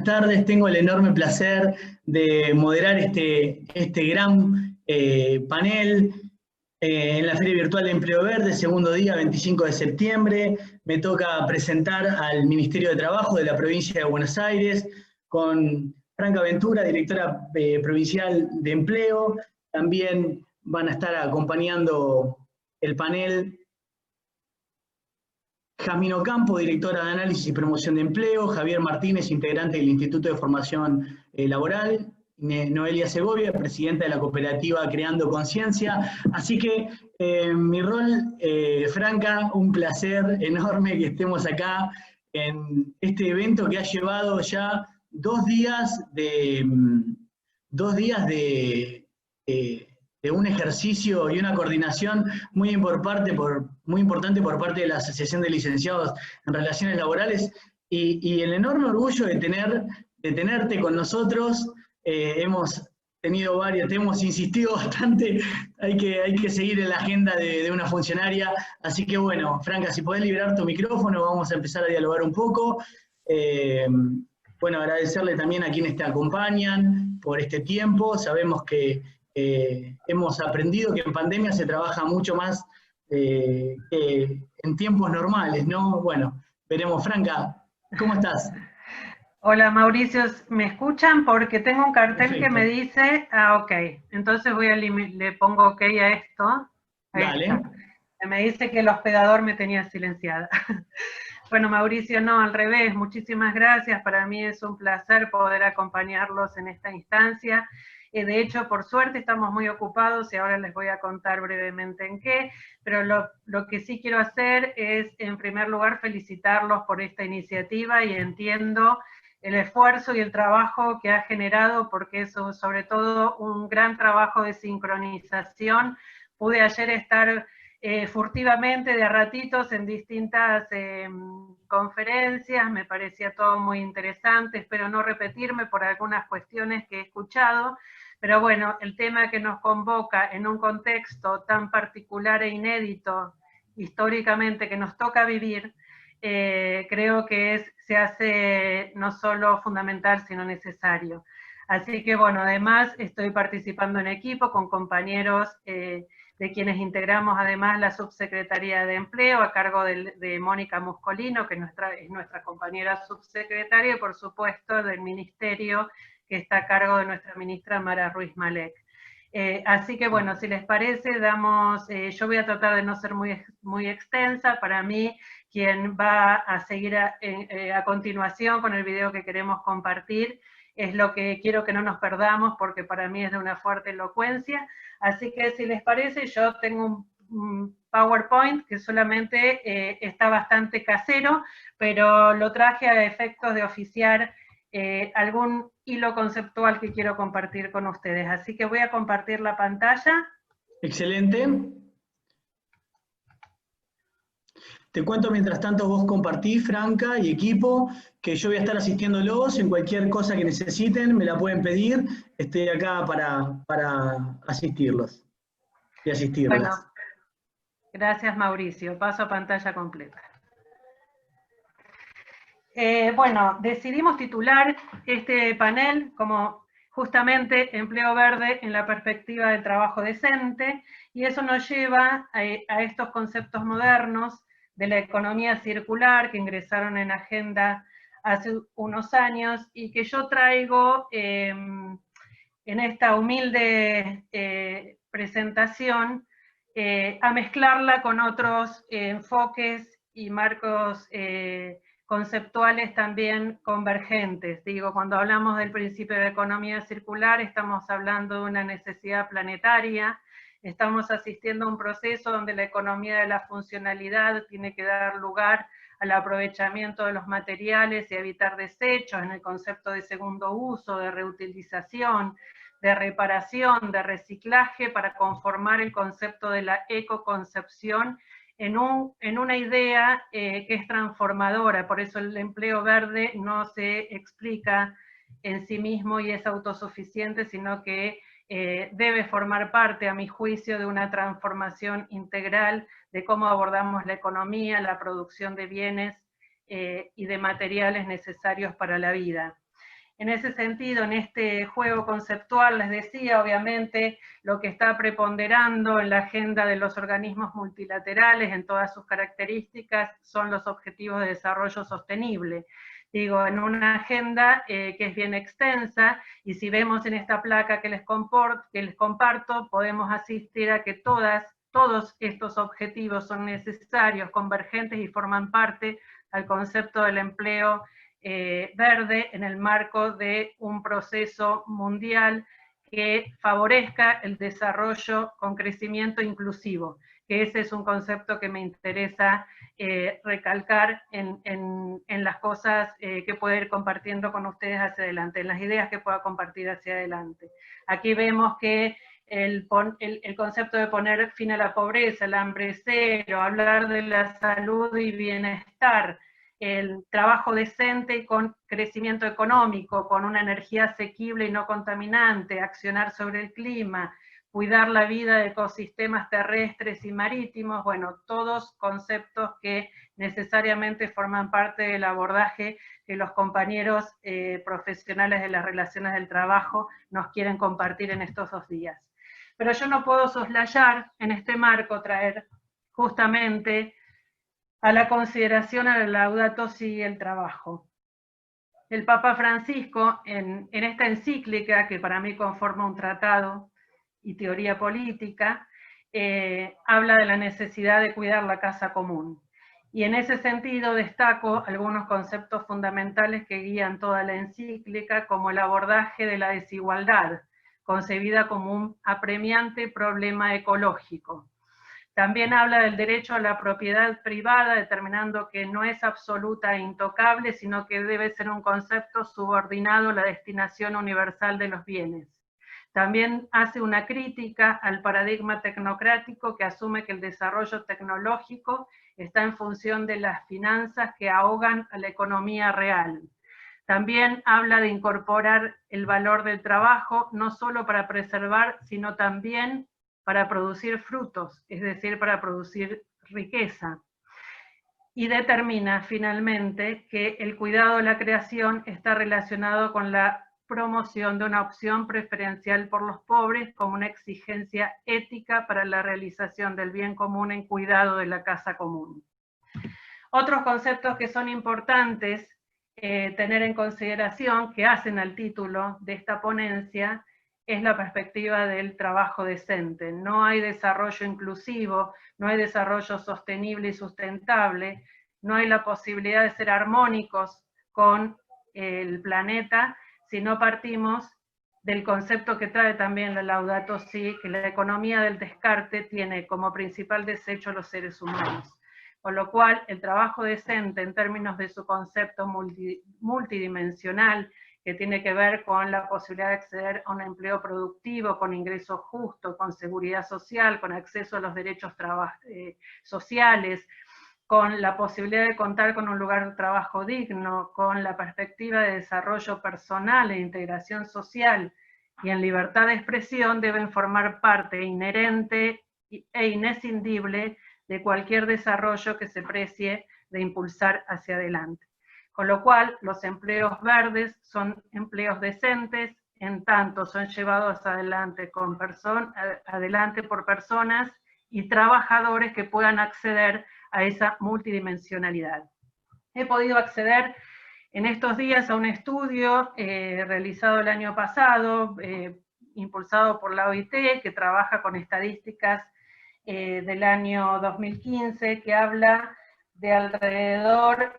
tardes. Tengo el enorme placer de moderar este gran panel en la Feria Virtual de Empleo Verde, segundo día, 25 de septiembre. Me toca presentar al Ministerio de Trabajo de la provincia de Buenos Aires, con Franca Ventura, directora provincial de Empleo. También van a estar acompañando el panel Jazmín Ocampo, directora de Análisis y Promoción de Empleo; Javier Martínez, integrante del Instituto de Formación Laboral; Noelia Segovia, presidenta de la cooperativa Creando Conciencia. Así que mi rol, Franca, un placer enorme que estemos acá en este evento que ha llevado ya 2 días de un ejercicio y una coordinación muy importante por parte de la Asociación de Licenciados en Relaciones Laborales, y el enorme orgullo de tenerte con nosotros. Hemos tenido varios, te hemos insistido bastante, hay que seguir en la agenda de una funcionaria. Así que bueno, Franca, si podés liberar tu micrófono, vamos a empezar a dialogar un poco. Bueno, agradecerle también a quienes te acompañan por este tiempo. Sabemos que hemos aprendido que en pandemia se trabaja mucho más que en tiempos normales, ¿no? Bueno, veremos. Franca, ¿cómo estás? Hola Mauricio, ¿me escuchan? Porque tengo un cartel Perfecto. que me dice, ok, entonces le pongo ok a esto. Ahí Dale. está. Me dice que el hospedador me tenía silenciada. Bueno, Mauricio, no, al revés, muchísimas gracias. Para mí es un placer poder acompañarlos en esta instancia. De hecho, por suerte estamos muy ocupados y ahora les voy a contar brevemente en qué, pero lo que sí quiero hacer es, en primer lugar, felicitarlos por esta iniciativa, y entiendo el esfuerzo y el trabajo que ha generado, porque es sobre todo un gran trabajo de sincronización. Pude ayer estar furtivamente de a ratitos en distintas conferencias, me parecía todo muy interesante, espero no repetirme por algunas cuestiones que he escuchado, pero bueno, el tema que nos convoca en un contexto tan particular e inédito históricamente que nos toca vivir, creo que se hace no solo fundamental, sino necesario. Así que bueno, además estoy participando en equipo con compañeros de quienes integramos además la Subsecretaría de Empleo a cargo de Mónica Muscolino, que es nuestra compañera subsecretaria, y por supuesto del Ministerio, que está a cargo de nuestra ministra Mara Ruiz Malek. Así que bueno, si les parece, yo voy a tratar de no ser muy extensa. Para mí, quien va a seguir a continuación con el video que queremos compartir es lo que quiero que no nos perdamos, porque para mí es de una fuerte elocuencia. Así que si les parece, yo tengo un PowerPoint que solamente está bastante casero, pero lo traje a efectos de oficiar algún hilo conceptual que quiero compartir con ustedes. Así que voy a compartir la pantalla. Excelente. Te cuento mientras tanto, vos compartís, Franca, y equipo, que yo voy a estar asistiéndolos en cualquier cosa que necesiten, me la pueden pedir. Estoy acá para asistirlos y asistirlas. Bueno, gracias Mauricio. Paso a pantalla completa. Bueno, decidimos titular este panel como justamente Empleo Verde en la perspectiva del trabajo decente, y eso nos lleva a estos conceptos modernos de la economía circular que ingresaron en agenda hace unos años y que yo traigo en esta humilde presentación a mezclarla con otros enfoques y marcos conceptuales también convergentes. Digo, cuando hablamos del principio de economía circular, estamos hablando de una necesidad planetaria, estamos asistiendo a un proceso donde la economía de la funcionalidad tiene que dar lugar al aprovechamiento de los materiales y evitar desechos en el concepto de segundo uso, de reutilización, de reparación, de reciclaje, para conformar el concepto de la ecoconcepción en una idea que es transformadora. Por eso el empleo verde no se explica en sí mismo y es autosuficiente, sino que debe formar parte, a mi juicio, de una transformación integral de cómo abordamos la economía, la producción de bienes y de materiales necesarios para la vida. En ese sentido, en este juego conceptual, les decía, obviamente, lo que está preponderando en la agenda de los organismos multilaterales, en todas sus características, son los objetivos de desarrollo sostenible. Digo, en una agenda que es bien extensa, y si vemos en esta placa que les comparto, podemos asistir a que todos estos objetivos son necesarios, convergentes y forman parte al concepto del empleo verde en el marco de un proceso mundial que favorezca el desarrollo con crecimiento inclusivo, que ese es un concepto que me interesa recalcar en las cosas que puedo ir compartiendo con ustedes hacia adelante, en las ideas que pueda compartir hacia adelante. Aquí vemos que el concepto de poner fin a la pobreza, el hambre cero, hablar de la salud y bienestar, el trabajo decente y con crecimiento económico, con una energía asequible y no contaminante, accionar sobre el clima, cuidar la vida de ecosistemas terrestres y marítimos, bueno, todos conceptos que necesariamente forman parte del abordaje que los compañeros profesionales de las relaciones del trabajo nos quieren compartir en estos 2 días. Pero yo no puedo soslayar en este marco traer justamente a la consideración a la Laudato Si y el trabajo. El Papa Francisco, en esta encíclica, que para mí conforma un tratado y teoría política, habla de la necesidad de cuidar la casa común. Y en ese sentido destaco algunos conceptos fundamentales que guían toda la encíclica, como el abordaje de la desigualdad, concebida como un apremiante problema ecológico. También habla del derecho a la propiedad privada, determinando que no es absoluta e intocable, sino que debe ser un concepto subordinado a la destinación universal de los bienes. También hace una crítica al paradigma tecnocrático que asume que el desarrollo tecnológico está en función de las finanzas que ahogan a la economía real. También habla de incorporar el valor del trabajo, no solo para preservar, sino también para producir frutos, es decir, para producir riqueza. Y determina finalmente que el cuidado de la creación está relacionado con la promoción de una opción preferencial por los pobres como una exigencia ética para la realización del bien común en cuidado de la casa común. Otros conceptos que son importantes tener en consideración, que hacen al título de esta ponencia, es la perspectiva del trabajo decente. No hay desarrollo inclusivo, no hay desarrollo sostenible y sustentable, no hay la posibilidad de ser armónicos con el planeta si no partimos del concepto que trae también la Laudato Si, que la economía del descarte tiene como principal desecho a los seres humanos. Con lo cual, el trabajo decente en términos de su concepto multidimensional, que tiene que ver con la posibilidad de acceder a un empleo productivo, con ingresos justos, con seguridad social, con acceso a los derechos sociales, con la posibilidad de contar con un lugar de trabajo digno, con la perspectiva de desarrollo personal e integración social y en libertad de expresión, deben formar parte inherente e inescindible de cualquier desarrollo que se precie de impulsar hacia adelante. Con lo cual, los empleos verdes son empleos decentes, en tanto son llevados adelante por personas y trabajadores que puedan acceder a esa multidimensionalidad. He podido acceder en estos días a un estudio realizado el año pasado, impulsado por la OIT, que trabaja con estadísticas del año 2015, que habla de alrededor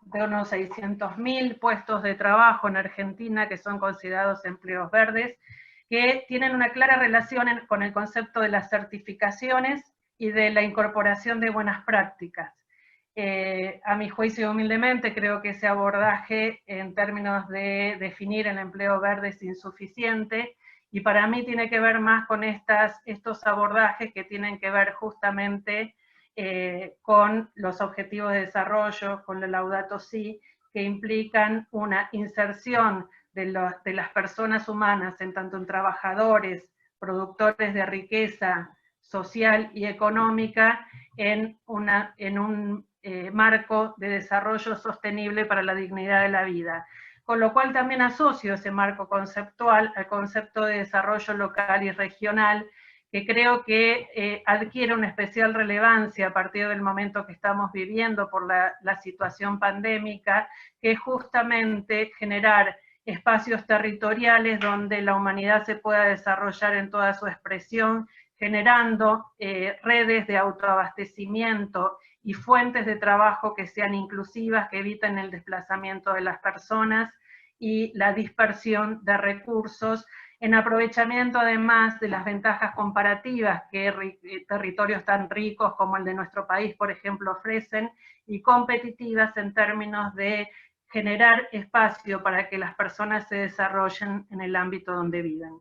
de unos 600.000 puestos de trabajo en Argentina que son considerados empleos verdes, que tienen una clara relación con el concepto de las certificaciones y de la incorporación de buenas prácticas. A mi juicio, humildemente, creo que ese abordaje en términos de definir el empleo verde es insuficiente, y para mí tiene que ver más con estos abordajes que tienen que ver justamente con los objetivos de desarrollo, con la Laudato Si, que implican una inserción de las personas humanas, en tanto en trabajadores, productores de riqueza social y económica, en un marco de desarrollo sostenible para la dignidad de la vida. con lo cual también asocio ese marco conceptual al concepto de desarrollo local y regional, que creo que adquiere una especial relevancia a partir del momento que estamos viviendo por la situación pandémica, que es justamente generar espacios territoriales donde la humanidad se pueda desarrollar en toda su expresión, generando redes de autoabastecimiento y fuentes de trabajo que sean inclusivas, que eviten el desplazamiento de las personas y la dispersión de recursos, en aprovechamiento además de las ventajas comparativas que territorios tan ricos como el de nuestro país, por ejemplo, ofrecen, y competitivas en términos de generar espacio para que las personas se desarrollen en el ámbito donde viven.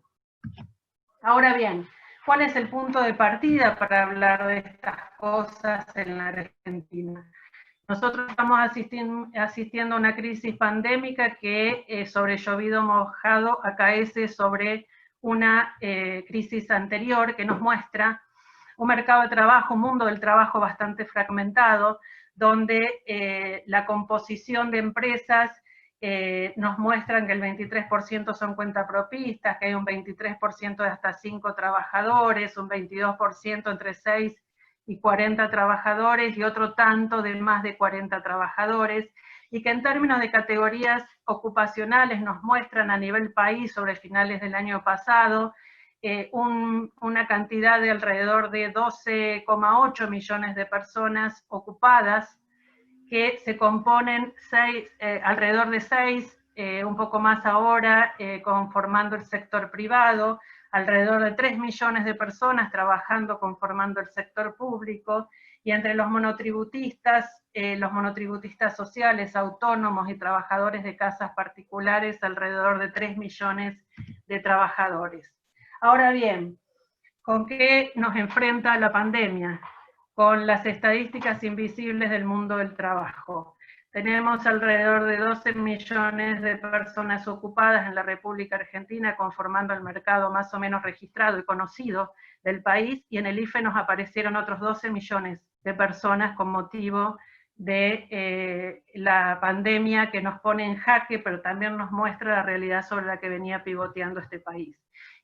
Ahora bien, ¿cuál es el punto de partida para hablar de estas cosas en la Argentina? Nosotros estamos asistiendo a una crisis pandémica que sobre llovido mojado acaece sobre una crisis anterior que nos muestra un mercado de trabajo, un mundo del trabajo bastante fragmentado, donde la composición de empresas nos muestran que el 23% son cuentapropistas, que hay un 23% de hasta 5 trabajadores, un 22% entre 6 y 40 trabajadores y otro tanto de más de 40 trabajadores, y que en términos de categorías ocupacionales nos muestran a nivel país sobre finales del año pasado una cantidad de alrededor de 12,8 millones de personas ocupadas, que se componen alrededor de 6, un poco más ahora, conformando el sector privado, alrededor de 3 millones de personas trabajando conformando el sector público, y entre los monotributistas sociales, autónomos y trabajadores de casas particulares, alrededor de 3 millones de trabajadores. Ahora bien, ¿con qué nos enfrenta la pandemia? Con las estadísticas invisibles del mundo del trabajo. Tenemos alrededor de 12 millones de personas ocupadas en la República Argentina, conformando el mercado más o menos registrado y conocido del país, y en el IFE nos aparecieron otros 12 millones de personas con motivo de la pandemia, que nos pone en jaque, pero también nos muestra la realidad sobre la que venía pivoteando este país.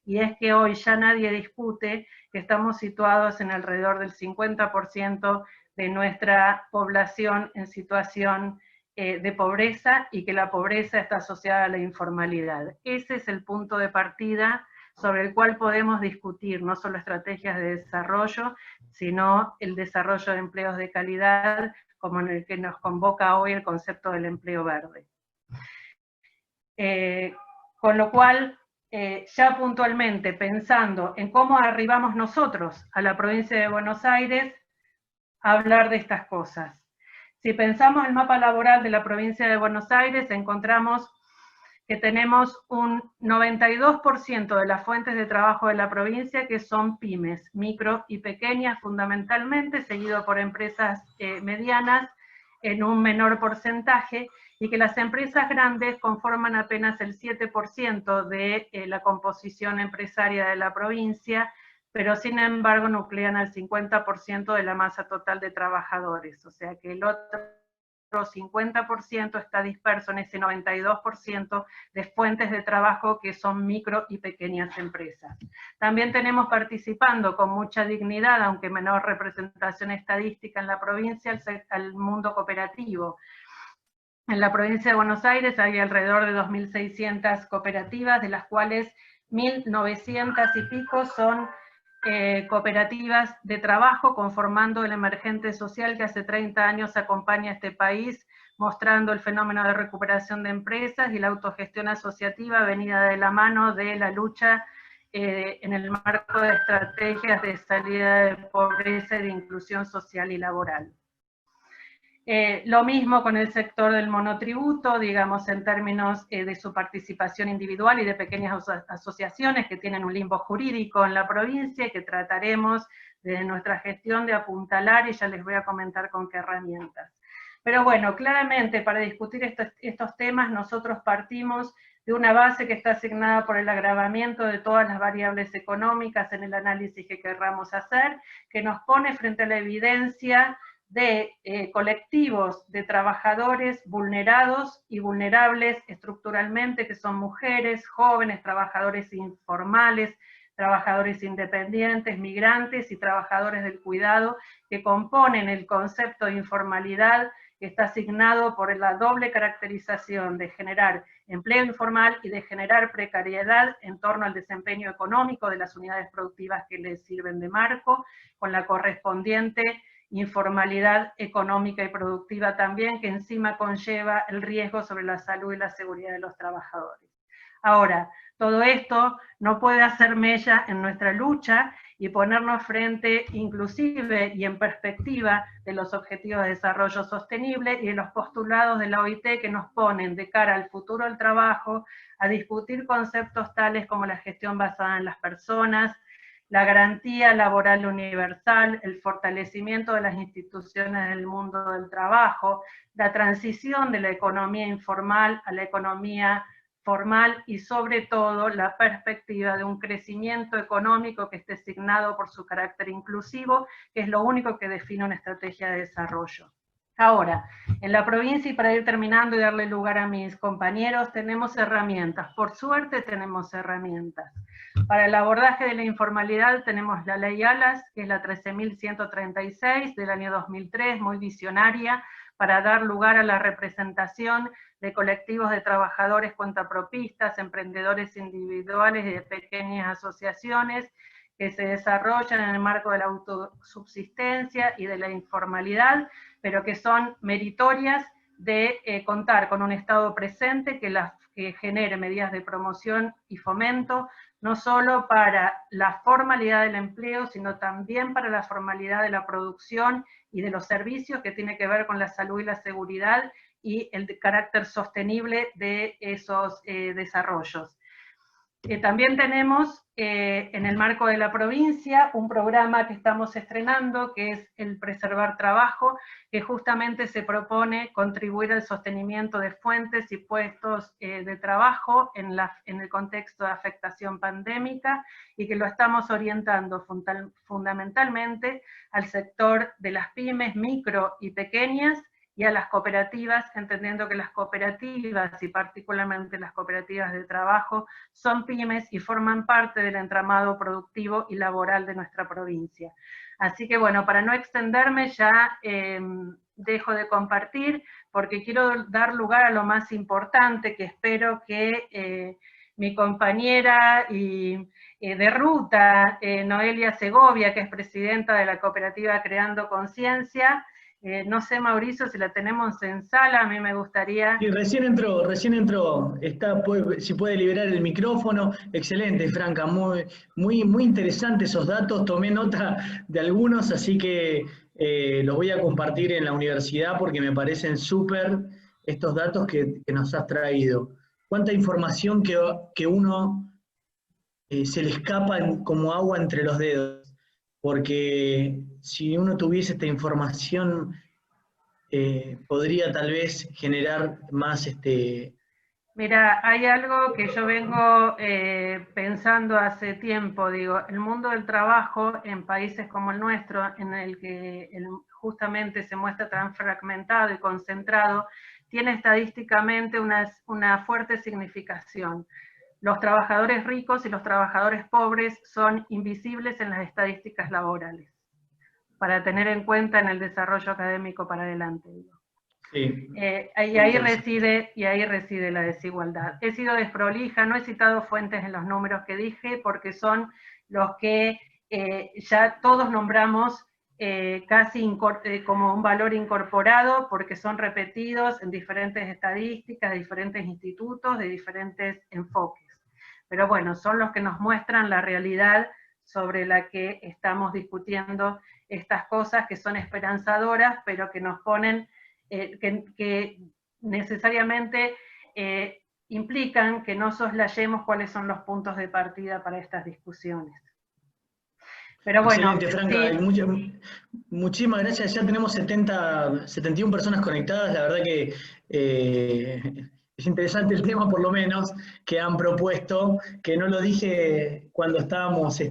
Y es que hoy ya nadie discute que estamos situados en alrededor del 50% de nuestra población en situación de pobreza, y que la pobreza está asociada a la informalidad. Ese es el punto de partida sobre el cual podemos discutir no solo estrategias de desarrollo, sino el desarrollo de empleos de calidad, como en el que nos convoca hoy el concepto del empleo verde. Con lo cual, ya puntualmente pensando en cómo arribamos nosotros a la provincia de Buenos Aires a hablar de estas cosas. Si pensamos el mapa laboral de la provincia de Buenos Aires, encontramos que tenemos un 92% de las fuentes de trabajo de la provincia que son pymes, micro y pequeñas fundamentalmente, seguido por empresas medianas en un menor porcentaje, y que las empresas grandes conforman apenas el 7% de la composición empresaria de la provincia, pero sin embargo nuclean al 50% de la masa total de trabajadores, o sea que el otro 50% está disperso en ese 92% de fuentes de trabajo que son micro y pequeñas empresas. También tenemos participando con mucha dignidad, aunque menor representación estadística en la provincia, al mundo cooperativo. En la provincia de Buenos Aires hay alrededor de 2.600 cooperativas, de las cuales 1.900 y pico son cooperativas de trabajo, conformando el emergente social que hace 30 años acompaña a este país, mostrando el fenómeno de recuperación de empresas y la autogestión asociativa venida de la mano de la lucha en el marco de estrategias de salida de pobreza y de inclusión social y laboral. Lo mismo con el sector del monotributo, digamos, en términos de su participación individual y de pequeñas asociaciones que tienen un limbo jurídico en la provincia y que trataremos de nuestra gestión de apuntalar, y ya les voy a comentar con qué herramientas. Pero bueno, claramente para discutir estos temas nosotros partimos de una base que está asignada por el agravamiento de todas las variables económicas en el análisis que querramos hacer, que nos pone frente a la evidencia de colectivos de trabajadores vulnerados y vulnerables estructuralmente, que son mujeres, jóvenes, trabajadores informales, trabajadores independientes, migrantes y trabajadores del cuidado, que componen el concepto de informalidad, que está asignado por la doble caracterización de generar empleo informal y de generar precariedad en torno al desempeño económico de las unidades productivas que les sirven de marco, con la correspondiente informalidad económica y productiva también, que encima conlleva el riesgo sobre la salud y la seguridad de los trabajadores. Ahora, todo esto no puede hacer mella en nuestra lucha y ponernos frente inclusive y en perspectiva de los Objetivos de Desarrollo Sostenible y de los postulados de la OIT que nos ponen de cara al futuro del trabajo a discutir conceptos tales como la gestión basada en las personas, la garantía laboral universal, el fortalecimiento de las instituciones del mundo del trabajo, la transición de la economía informal a la economía formal y sobre todo la perspectiva de un crecimiento económico que esté signado por su carácter inclusivo, que es lo único que define una estrategia de desarrollo. Ahora, en la provincia, y para ir terminando y darle lugar a mis compañeros, tenemos herramientas, por suerte tenemos herramientas. Para el abordaje de la informalidad tenemos la Ley ALAS, que es la 13.136 del año 2003, muy visionaria, para dar lugar a la representación de colectivos de trabajadores cuentapropistas, emprendedores individuales y de pequeñas asociaciones que se desarrollan en el marco de la autosubsistencia y de la informalidad, pero que son meritorias de contar con un Estado presente que genere medidas de promoción y fomento, no solo para la formalidad del empleo, sino también para la formalidad de la producción y de los servicios, que tiene que ver con la salud y la seguridad y el carácter sostenible de esos desarrollos. También tenemos en el marco de la provincia un programa que estamos estrenando, que es el Preservar Trabajo, que justamente se propone contribuir al sostenimiento de fuentes y puestos de trabajo en el contexto de afectación pandémica, y que lo estamos orientando fundamentalmente al sector de las pymes, micro y pequeñas, y a las cooperativas, entendiendo que las cooperativas, y particularmente las cooperativas de trabajo, son pymes y forman parte del entramado productivo y laboral de nuestra provincia. Así que bueno, para no extenderme ya dejo de compartir, porque quiero dar lugar a lo más importante, que espero que mi compañera de ruta, Noelia Segovia, que es presidenta de la cooperativa Creando Conciencia, no sé, Mauricio, si la tenemos en sala, a mí me gustaría... Sí, recién entró. Si puede liberar el micrófono. Excelente, Franca, muy interesantes esos datos, tomé nota de algunos, así que los voy a compartir en la universidad porque me parecen súper estos datos que nos has traído. Cuánta información que uno se le escapa como agua entre los dedos, porque si uno tuviese esta información, podría tal vez generar más... Mira, hay algo que yo vengo pensando hace tiempo, digo, el mundo del trabajo en países como el nuestro, en el que justamente se muestra tan fragmentado y concentrado, tiene estadísticamente una fuerte significación. Los trabajadores ricos y los trabajadores pobres son invisibles en las estadísticas laborales, para tener en cuenta en el desarrollo académico para adelante. Sí. Ahí reside la desigualdad. He sido desprolija, no he citado fuentes en los números que dije, porque son los que ya todos nombramos casi como un valor incorporado, porque son repetidos en diferentes estadísticas, de diferentes institutos, de diferentes enfoques. Pero bueno, son los que nos muestran la realidad sobre la que estamos discutiendo estas cosas, que son esperanzadoras, pero que nos ponen, que necesariamente implican que no soslayemos cuáles son los puntos de partida para estas discusiones. Pero bueno, excelente, Franca, sí. Muchísimas gracias. Ya tenemos 71 personas conectadas. La verdad que es interesante el tema, por lo menos, que han propuesto, que no lo dije cuando estábamos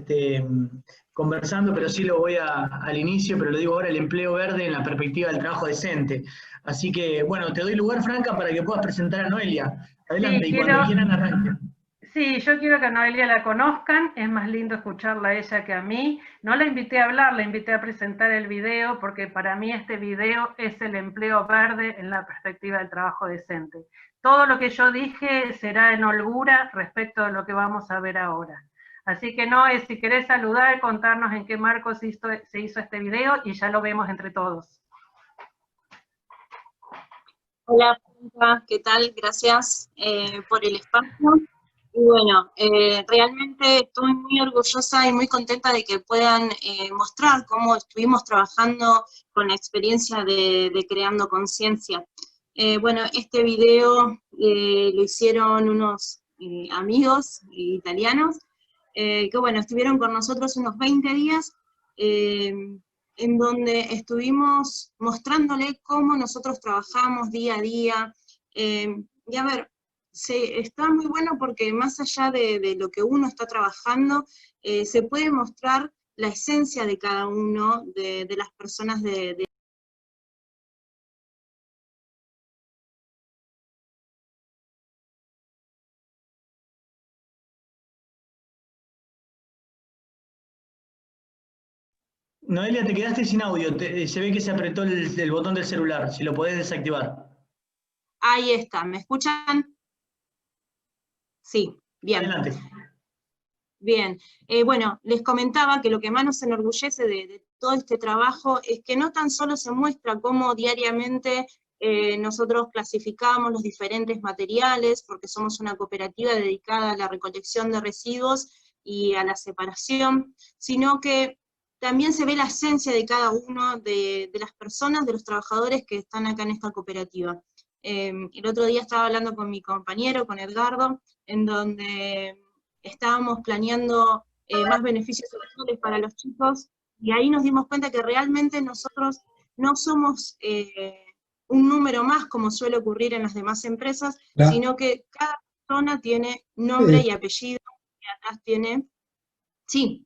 conversando, pero sí lo voy al inicio, pero lo digo ahora, el empleo verde en la perspectiva del trabajo decente. Así que, bueno, te doy lugar, Franca, para que puedas presentar a Noelia. Sí, Adelante, y cuando quieran arranquen. Sí, yo quiero que a Noelia la conozcan, es más lindo escucharla a ella que a mí. No la invité a hablar, la invité a presentar el video, porque para mí este video es el empleo verde en la perspectiva del trabajo decente. Todo lo que yo dije será en holgura respecto a lo que vamos a ver ahora. Así que Noé, si querés saludar, contarnos en qué marco se hizo este video y ya lo vemos entre todos. Hola, ¿qué tal? Gracias por el espacio. Y bueno, realmente estoy muy orgullosa y muy contenta de que puedan mostrar cómo estuvimos trabajando con la experiencia de Creando Conciencia. Bueno, este video lo hicieron unos amigos italianos que bueno, estuvieron con nosotros unos 20 días en donde estuvimos mostrándole cómo nosotros trabajamos día a día. Y a ver, está muy bueno porque más allá de lo que uno está trabajando, se puede mostrar la esencia de cada uno de las personas de Noelia, te quedaste sin audio, se ve que se apretó el botón del celular, si lo podés desactivar. Ahí está, ¿me escuchan? Sí, bien. Adelante. Bien, bueno, les comentaba que lo que más nos enorgullece de todo este trabajo es que no tan solo se muestra cómo diariamente nosotros clasificamos los diferentes materiales, porque somos una cooperativa dedicada a la recolección de residuos y a la separación, sino que también se ve la esencia de cada uno de las personas, de los trabajadores que están acá en esta cooperativa. El otro día estaba hablando con mi compañero, con Edgardo, en donde estábamos planeando más beneficios sociales para los chicos, y ahí nos dimos cuenta que realmente nosotros no somos un número más, como suele ocurrir en las demás empresas, sino que cada persona tiene nombre y apellido, y atrás tiene... Sí.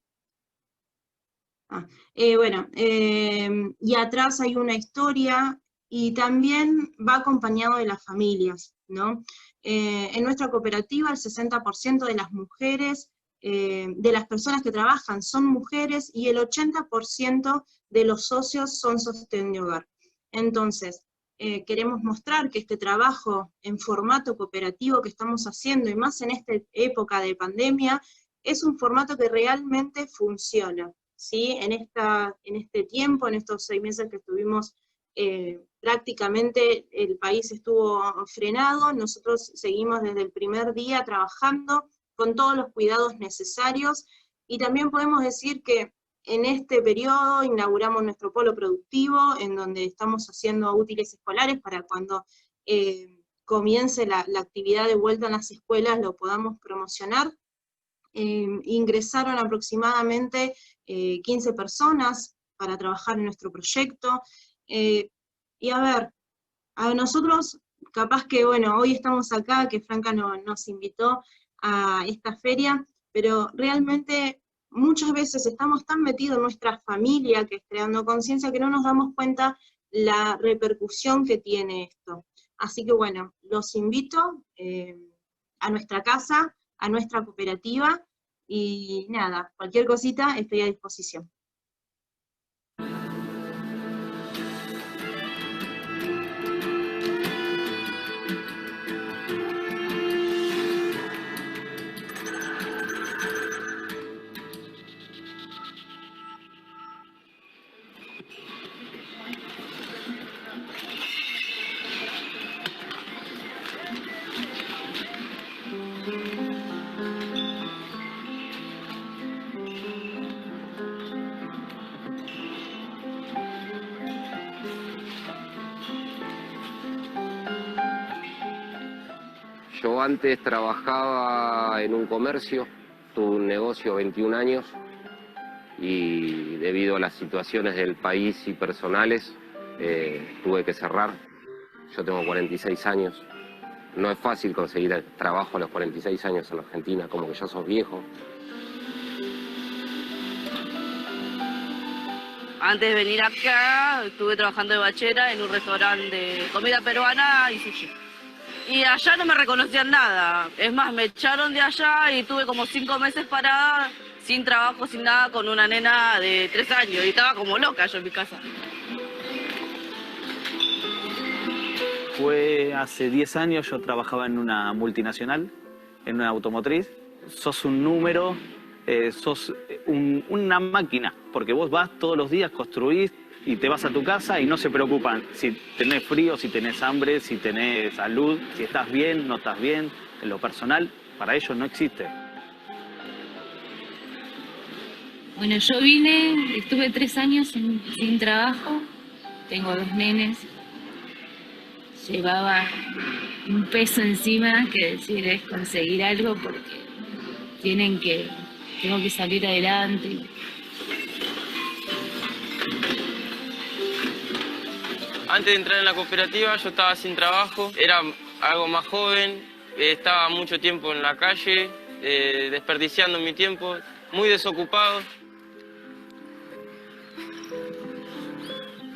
Bueno, y atrás hay una historia, y también va acompañado de las familias, ¿no? En nuestra cooperativa el 60% de las mujeres, de las personas que trabajan son mujeres, y el 80% de los socios son sostén de hogar. Entonces, queremos mostrar que este trabajo en formato cooperativo que estamos haciendo, y más en esta época de pandemia, es un formato que realmente funciona. ¿Sí? En este tiempo, en estos 6 meses que estuvimos, prácticamente el país estuvo frenado, nosotros seguimos desde el primer día trabajando con todos los cuidados necesarios, y también podemos decir que en este periodo inauguramos nuestro polo productivo, en donde estamos haciendo útiles escolares para cuando comience la actividad de vuelta en las escuelas lo podamos promocionar. Ingresaron aproximadamente 15 personas para trabajar en nuestro proyecto, y a ver, a nosotros, capaz que, bueno, hoy estamos acá, que Franca nos invitó a esta feria, pero realmente muchas veces estamos tan metidos en nuestra familia, que es Creando Conciencia, que no nos damos cuenta la repercusión que tiene esto. Así que bueno, los invito a nuestra casa, a nuestra cooperativa, y nada, cualquier cosita estoy a disposición. Yo antes trabajaba en un comercio, tuve un negocio 21 años, y debido a las situaciones del país y personales tuve que cerrar. Yo tengo 46 años No es fácil conseguir trabajo a los 46 años en Argentina, como que ya sos viejo. Antes de venir acá, estuve trabajando de bachera en un restaurante de comida peruana y sushi. Y allá no me reconocían nada. Es más, me echaron de allá y tuve como 5 meses parada, sin trabajo, sin nada, con una nena de 3 años. Y estaba como loca yo en mi casa. Fue hace 10 años, yo trabajaba en una multinacional, en una automotriz. Sos un número, sos una máquina, porque vos vas todos los días, construís y te vas a tu casa y no se preocupan si tenés frío, si tenés hambre, si tenés salud, si estás bien, no estás bien. En lo personal, para ellos no existe. Bueno, yo vine, estuve 3 años sin trabajo, tengo 2 nenes. Llevaba un peso encima, que decir es conseguir algo porque tengo que salir adelante. Antes de entrar en la cooperativa yo estaba sin trabajo, era algo más joven, estaba mucho tiempo en la calle, desperdiciando mi tiempo, muy desocupado.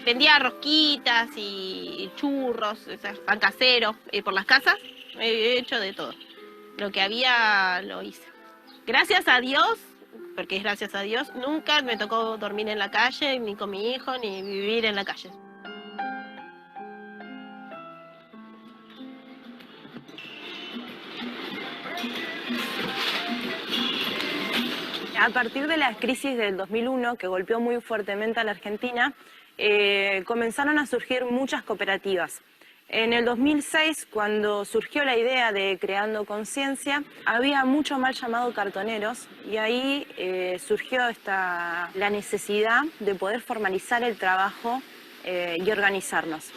Vendía rosquitas y churros, pan casero, por las casas. He hecho de todo. Lo que había lo hice. Gracias a Dios, porque es gracias a Dios, nunca me tocó dormir en la calle, ni con mi hijo, ni vivir en la calle. A partir de la crisis del 2001, que golpeó muy fuertemente a la Argentina, comenzaron a surgir muchas cooperativas. En el 2006, cuando surgió la idea de Creando Conciencia, había mucho mal llamado cartoneros y ahí surgió la necesidad de poder formalizar el trabajo y organizarnos.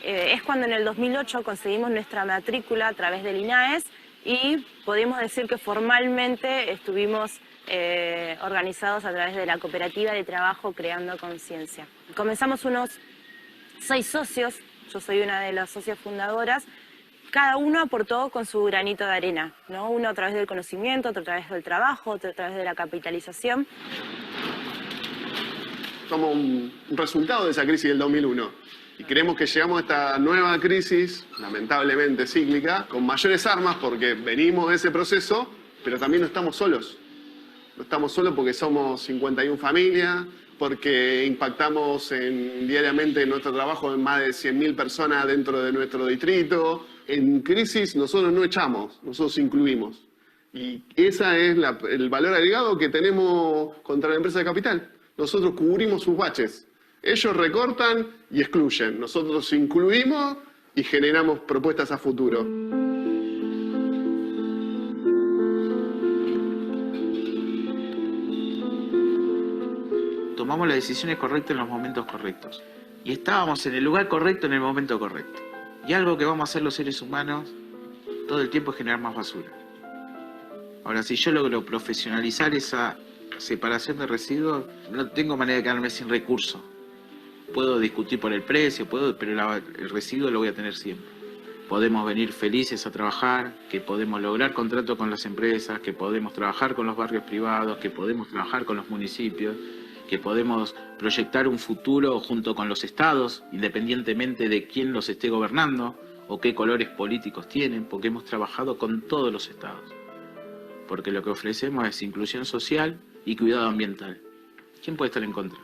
Es cuando en el 2008 conseguimos nuestra matrícula a través del INAES y podemos decir que formalmente estuvimos organizados a través de la cooperativa de trabajo Creando Conciencia. Comenzamos unos 6 socios, yo soy una de las socias fundadoras, cada uno aportó con su granito de arena, ¿no? Uno a través del conocimiento, otro a través del trabajo, otro a través de la capitalización. Somos un resultado de esa crisis del 2001 y creemos que llegamos a esta nueva crisis, lamentablemente cíclica, con mayores armas porque venimos de ese proceso, pero también no estamos solos. No estamos solos porque somos 51 familias, porque impactamos diariamente en nuestro trabajo en más de 100.000 personas dentro de nuestro distrito. En crisis nosotros no echamos, nosotros incluimos. Y ese es el valor agregado que tenemos contra la empresa de capital. Nosotros cubrimos sus baches. Ellos recortan y excluyen. Nosotros incluimos y generamos propuestas a futuro. Tomamos las decisiones correctas en los momentos correctos. Y estábamos en el lugar correcto en el momento correcto. Y algo que vamos a hacer los seres humanos todo el tiempo es generar más basura. Ahora, si yo logro profesionalizar esa separación de residuos, no tengo manera de quedarme sin recursos. Puedo discutir por el precio, pero el residuo lo voy a tener siempre. Podemos venir felices a trabajar, que podemos lograr contratos con las empresas, que podemos trabajar con los barrios privados, que podemos trabajar con los municipios, que podemos proyectar un futuro junto con los estados, independientemente de quién los esté gobernando o qué colores políticos tienen, porque hemos trabajado con todos los estados. Porque lo que ofrecemos es inclusión social y cuidado ambiental. ¿Quién puede estar en contra?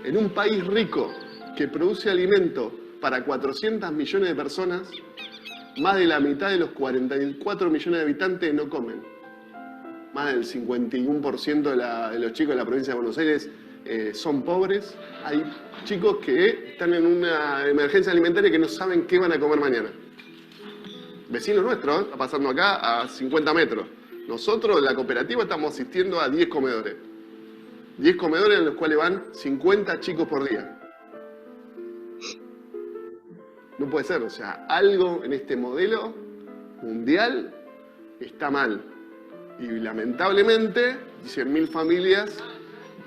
En un país rico que produce alimento para 400 millones de personas, más de la mitad de los 44 millones de habitantes no comen. Más del 51% de los chicos de la provincia de Buenos Aires son pobres. Hay chicos que están en una emergencia alimentaria que no saben qué van a comer mañana. Vecinos nuestros, está pasando acá a 50 metros. Nosotros, en la cooperativa, estamos asistiendo a 10 comedores. 10 comedores en los cuales van 50 chicos por día. No puede ser, o sea, algo en este modelo mundial está mal. Y lamentablemente, 100.000 familias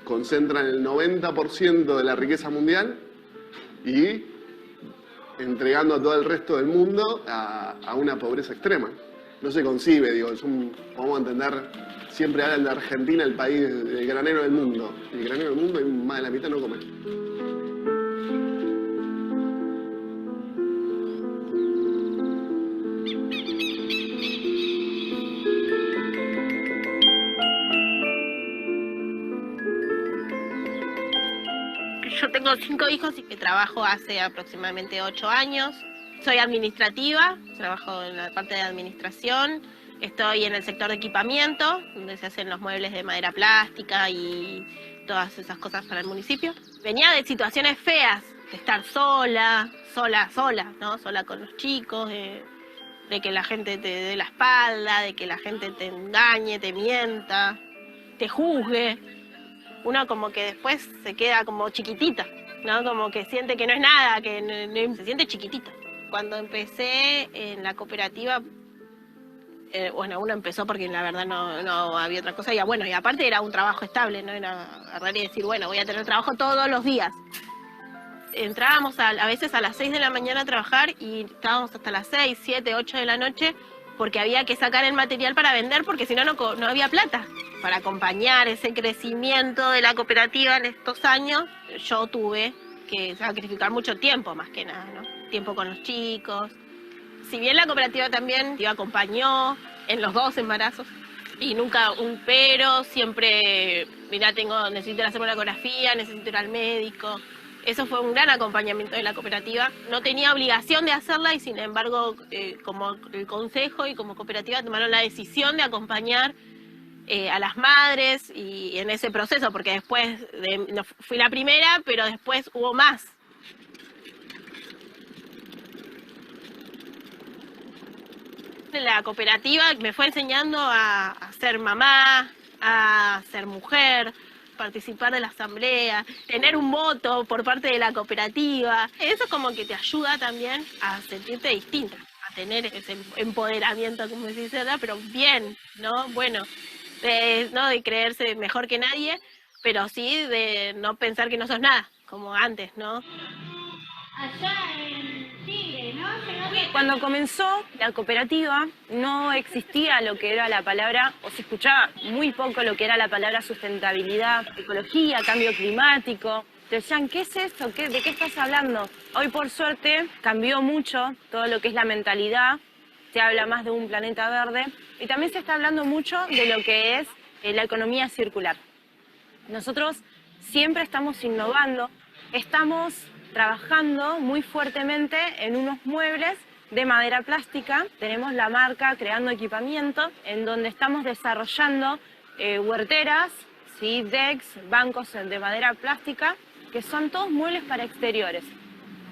concentran el 90% de la riqueza mundial y entregando a todo el resto del mundo a una pobreza extrema. No se concibe, digo, vamos a entender, siempre hablan de Argentina, el país, el granero del mundo. El granero del mundo y más de la mitad no come. Yo tengo 5 hijos y que trabajo hace aproximadamente 8 años. Soy administrativa, trabajo en la parte de administración. Estoy en el sector de equipamiento, donde se hacen los muebles de madera plástica y todas esas cosas para el municipio. Venía de situaciones feas, de estar sola, ¿no? Sola con los chicos, de que la gente te dé la espalda, de que la gente te engañe, te mienta, te juzgue. Uno como que después se queda como chiquitita, ¿no? Como que siente que no es nada, que se siente chiquitita. Cuando empecé en la cooperativa, bueno, uno empezó porque la verdad no había otra cosa, y bueno, y aparte era un trabajo estable, no era agarrar y decir, bueno, voy a tener trabajo todos los días. Entrábamos a veces a las 6 de la mañana a trabajar y estábamos hasta las 6, 7, 8 de la noche porque había que sacar el material para vender porque si no, no había plata. Para acompañar ese crecimiento de la cooperativa en estos años, yo tuve que sacrificar mucho tiempo, más que nada, ¿no? Tiempo con los chicos. Si bien la cooperativa también me acompañó en los 2 embarazos, y nunca un pero, siempre, mirá, necesito hacer una ecografía, necesito ir al médico. Eso fue un gran acompañamiento de la cooperativa. No tenía obligación de hacerla y sin embargo, como el consejo y como cooperativa tomaron la decisión de acompañar a las madres y en ese proceso, porque después no fui la primera, pero después hubo más. La cooperativa me fue enseñando a ser mamá, a ser mujer, participar de la asamblea, tener un voto por parte de la cooperativa. Eso como que te ayuda también a sentirte distinta, a tener ese empoderamiento, como decís, ¿verdad? Pero bien, ¿no? Bueno, no de creerse mejor que nadie, pero sí de no pensar que no sos nada, como antes, ¿no? Allá en Chile, ¿no? Cuando comenzó la cooperativa no existía lo que era la palabra, o se escuchaba muy poco lo que era la palabra sustentabilidad, ecología, cambio climático. Te decían, ¿qué es eso? ¿De qué estás hablando? Hoy por suerte cambió mucho todo lo que es la mentalidad, se habla más de un planeta verde y también se está hablando mucho de lo que es la economía circular. Nosotros siempre estamos innovando, estamos trabajando muy fuertemente en unos muebles de madera plástica. Tenemos la marca Creando Equipamiento, en donde estamos desarrollando huerteras, ¿sí? Decks, bancos de madera plástica, que son todos muebles para exteriores.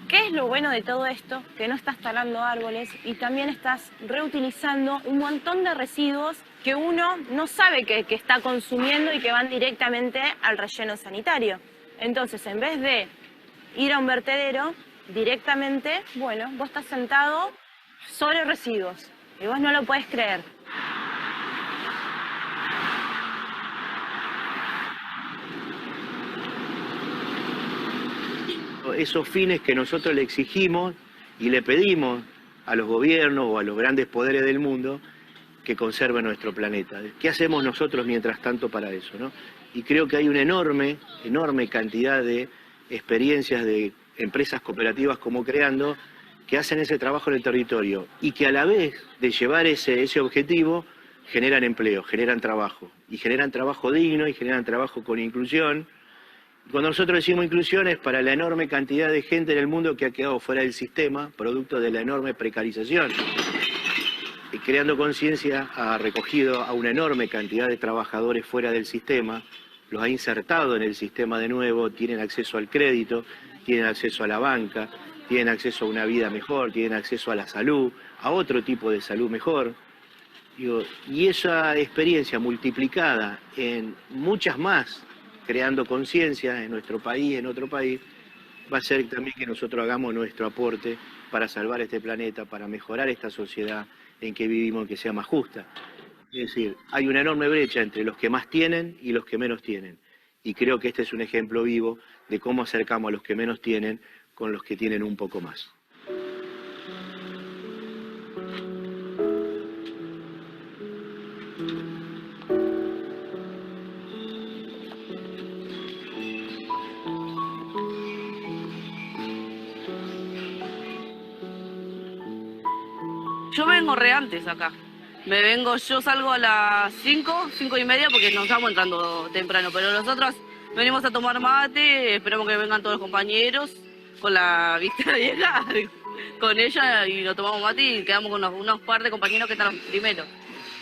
¿Qué es lo bueno de todo esto? Que no estás talando árboles y también estás reutilizando un montón de residuos que uno no sabe que está consumiendo y que van directamente al relleno sanitario. Entonces, en vez de ir a un vertedero directamente, bueno, vos estás sentado sobre residuos y vos no lo podés creer. Esos fines que nosotros le exigimos y le pedimos a los gobiernos o a los grandes poderes del mundo que conserven nuestro planeta. ¿Qué hacemos nosotros mientras tanto para eso, no? Y creo que hay una enorme cantidad de experiencias de empresas cooperativas como Creando que hacen ese trabajo en el territorio y que a la vez de llevar ese objetivo generan empleo, generan trabajo y generan trabajo digno y generan trabajo con inclusión. Cuando nosotros decimos inclusión es para la enorme cantidad de gente en el mundo que ha quedado fuera del sistema, producto de la enorme precarización. Y Creando Conciencia ha recogido a una enorme cantidad de trabajadores fuera del sistema, los ha insertado en el sistema de nuevo, tienen acceso al crédito, tienen acceso a la banca, tienen acceso a una vida mejor, tienen acceso a la salud, a otro tipo de salud mejor. Y esa experiencia multiplicada en muchas más, creando conciencia en nuestro país, en otro país, va a ser también que nosotros hagamos nuestro aporte para salvar este planeta, para mejorar esta sociedad en que vivimos, que sea más justa. Es decir, hay una enorme brecha entre los que más tienen y los que menos tienen. Y creo que este es un ejemplo vivo de cómo acercamos a los que menos tienen con los que tienen un poco más. Yo vengo re antes acá. Yo salgo a las 5:30 porque nos estamos entrando temprano, pero nosotros venimos a tomar mate, esperamos que vengan todos los compañeros con la vista vieja, con ella, y lo tomamos mate y quedamos con unos par de compañeros que están primero.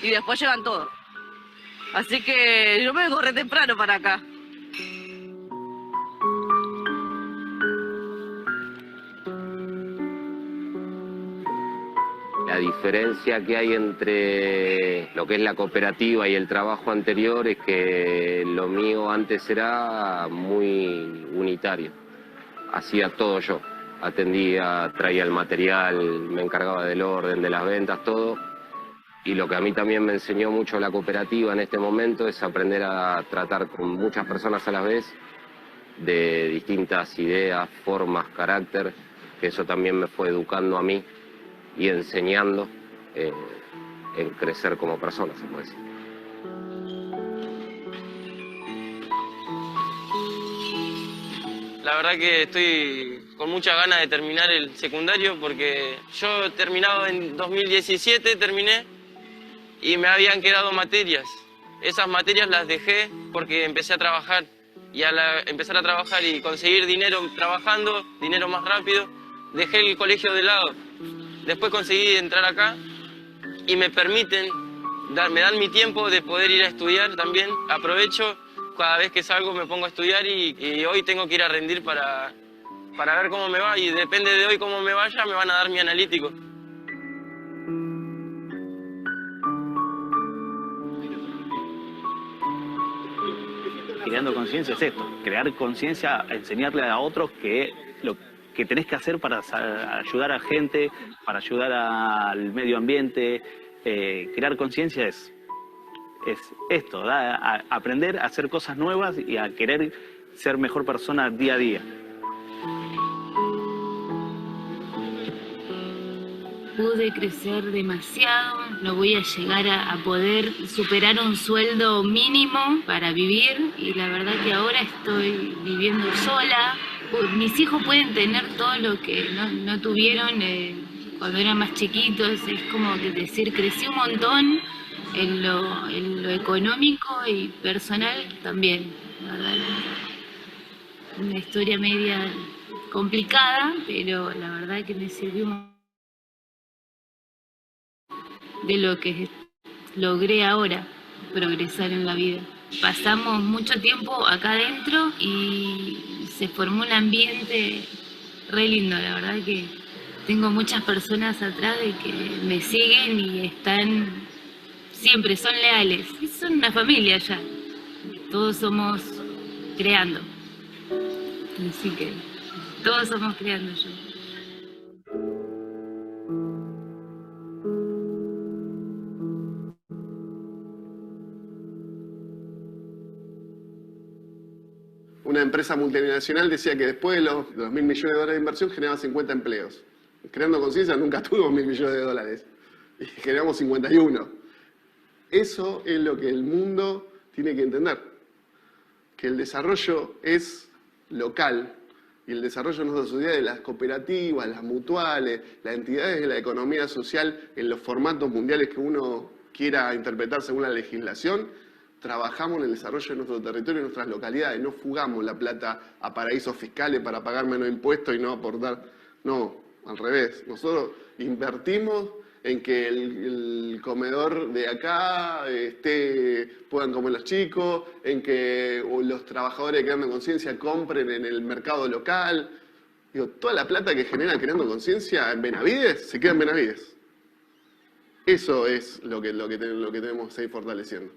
Y después llegan todos. Así que yo me vengo re temprano para acá. La diferencia que hay entre lo que es la cooperativa y el trabajo anterior es que lo mío antes era muy unitario. Hacía todo yo. Atendía, traía el material, me encargaba del orden, de las ventas, todo. Y lo que a mí también me enseñó mucho la cooperativa en este momento es aprender a tratar con muchas personas a la vez, de distintas ideas, formas, carácter, que eso también me fue educando a mí y enseñando en crecer como persona, se puede decir. La verdad que estoy con muchas ganas de terminar el secundario porque yo he terminado en 2017, terminé, y me habían quedado materias. Esas materias las dejé porque empecé a trabajar, y al empezar a trabajar y conseguir dinero trabajando, dinero más rápido, dejé el colegio de lado. Después conseguí entrar acá y me permiten, me dan mi tiempo de poder ir a estudiar también. Aprovecho, cada vez que salgo me pongo a estudiar y hoy tengo que ir a rendir para ver cómo me va, y depende de hoy cómo me vaya, me van a dar mi analítico. Creando conciencia es esto, crear conciencia, enseñarle a otros que lo que tenés que hacer para ayudar a gente, para ayudar al medio ambiente. Crear conciencia es esto, a aprender a hacer cosas nuevas y a querer ser mejor persona día a día. Pude crecer demasiado, no voy a llegar a poder superar un sueldo mínimo para vivir, y la verdad que ahora estoy viviendo sola. Mis hijos pueden tener todo lo que no tuvieron cuando eran más chiquitos. Es como que decir, crecí un montón en lo económico y personal también, la verdad. Una historia media complicada, pero la verdad que me sirvió de lo que logré ahora, progresar en la vida. Pasamos mucho tiempo acá adentro y se formó un ambiente re lindo. La verdad que tengo muchas personas atrás de que me siguen y están siempre, son leales. Son una familia ya. Todos somos creando. Así que todos somos creando ya. Una empresa multinacional decía que después de los 2.000 millones de dólares de inversión generaba 50 empleos. Creando conciencia nunca tuvimos 1.000 millones de dólares. Y generamos 51. Eso es lo que el mundo tiene que entender. Que el desarrollo es local. Y el desarrollo de nuestra sociedad, de las cooperativas, las mutuales, las entidades de la economía social, en los formatos mundiales que uno quiera interpretar según la legislación, trabajamos en el desarrollo de nuestro territorio y nuestras localidades. No fugamos la plata a paraísos fiscales para pagar menos impuestos y no aportar. No, al revés. Nosotros invertimos en que el comedor de acá puedan comer los chicos, en que los trabajadores de Creando Conciencia compren en el mercado local. Digo, toda la plata que genera Creando Conciencia en Benavides, se queda en Benavides. Eso es lo que tenemos que seguir fortaleciendo.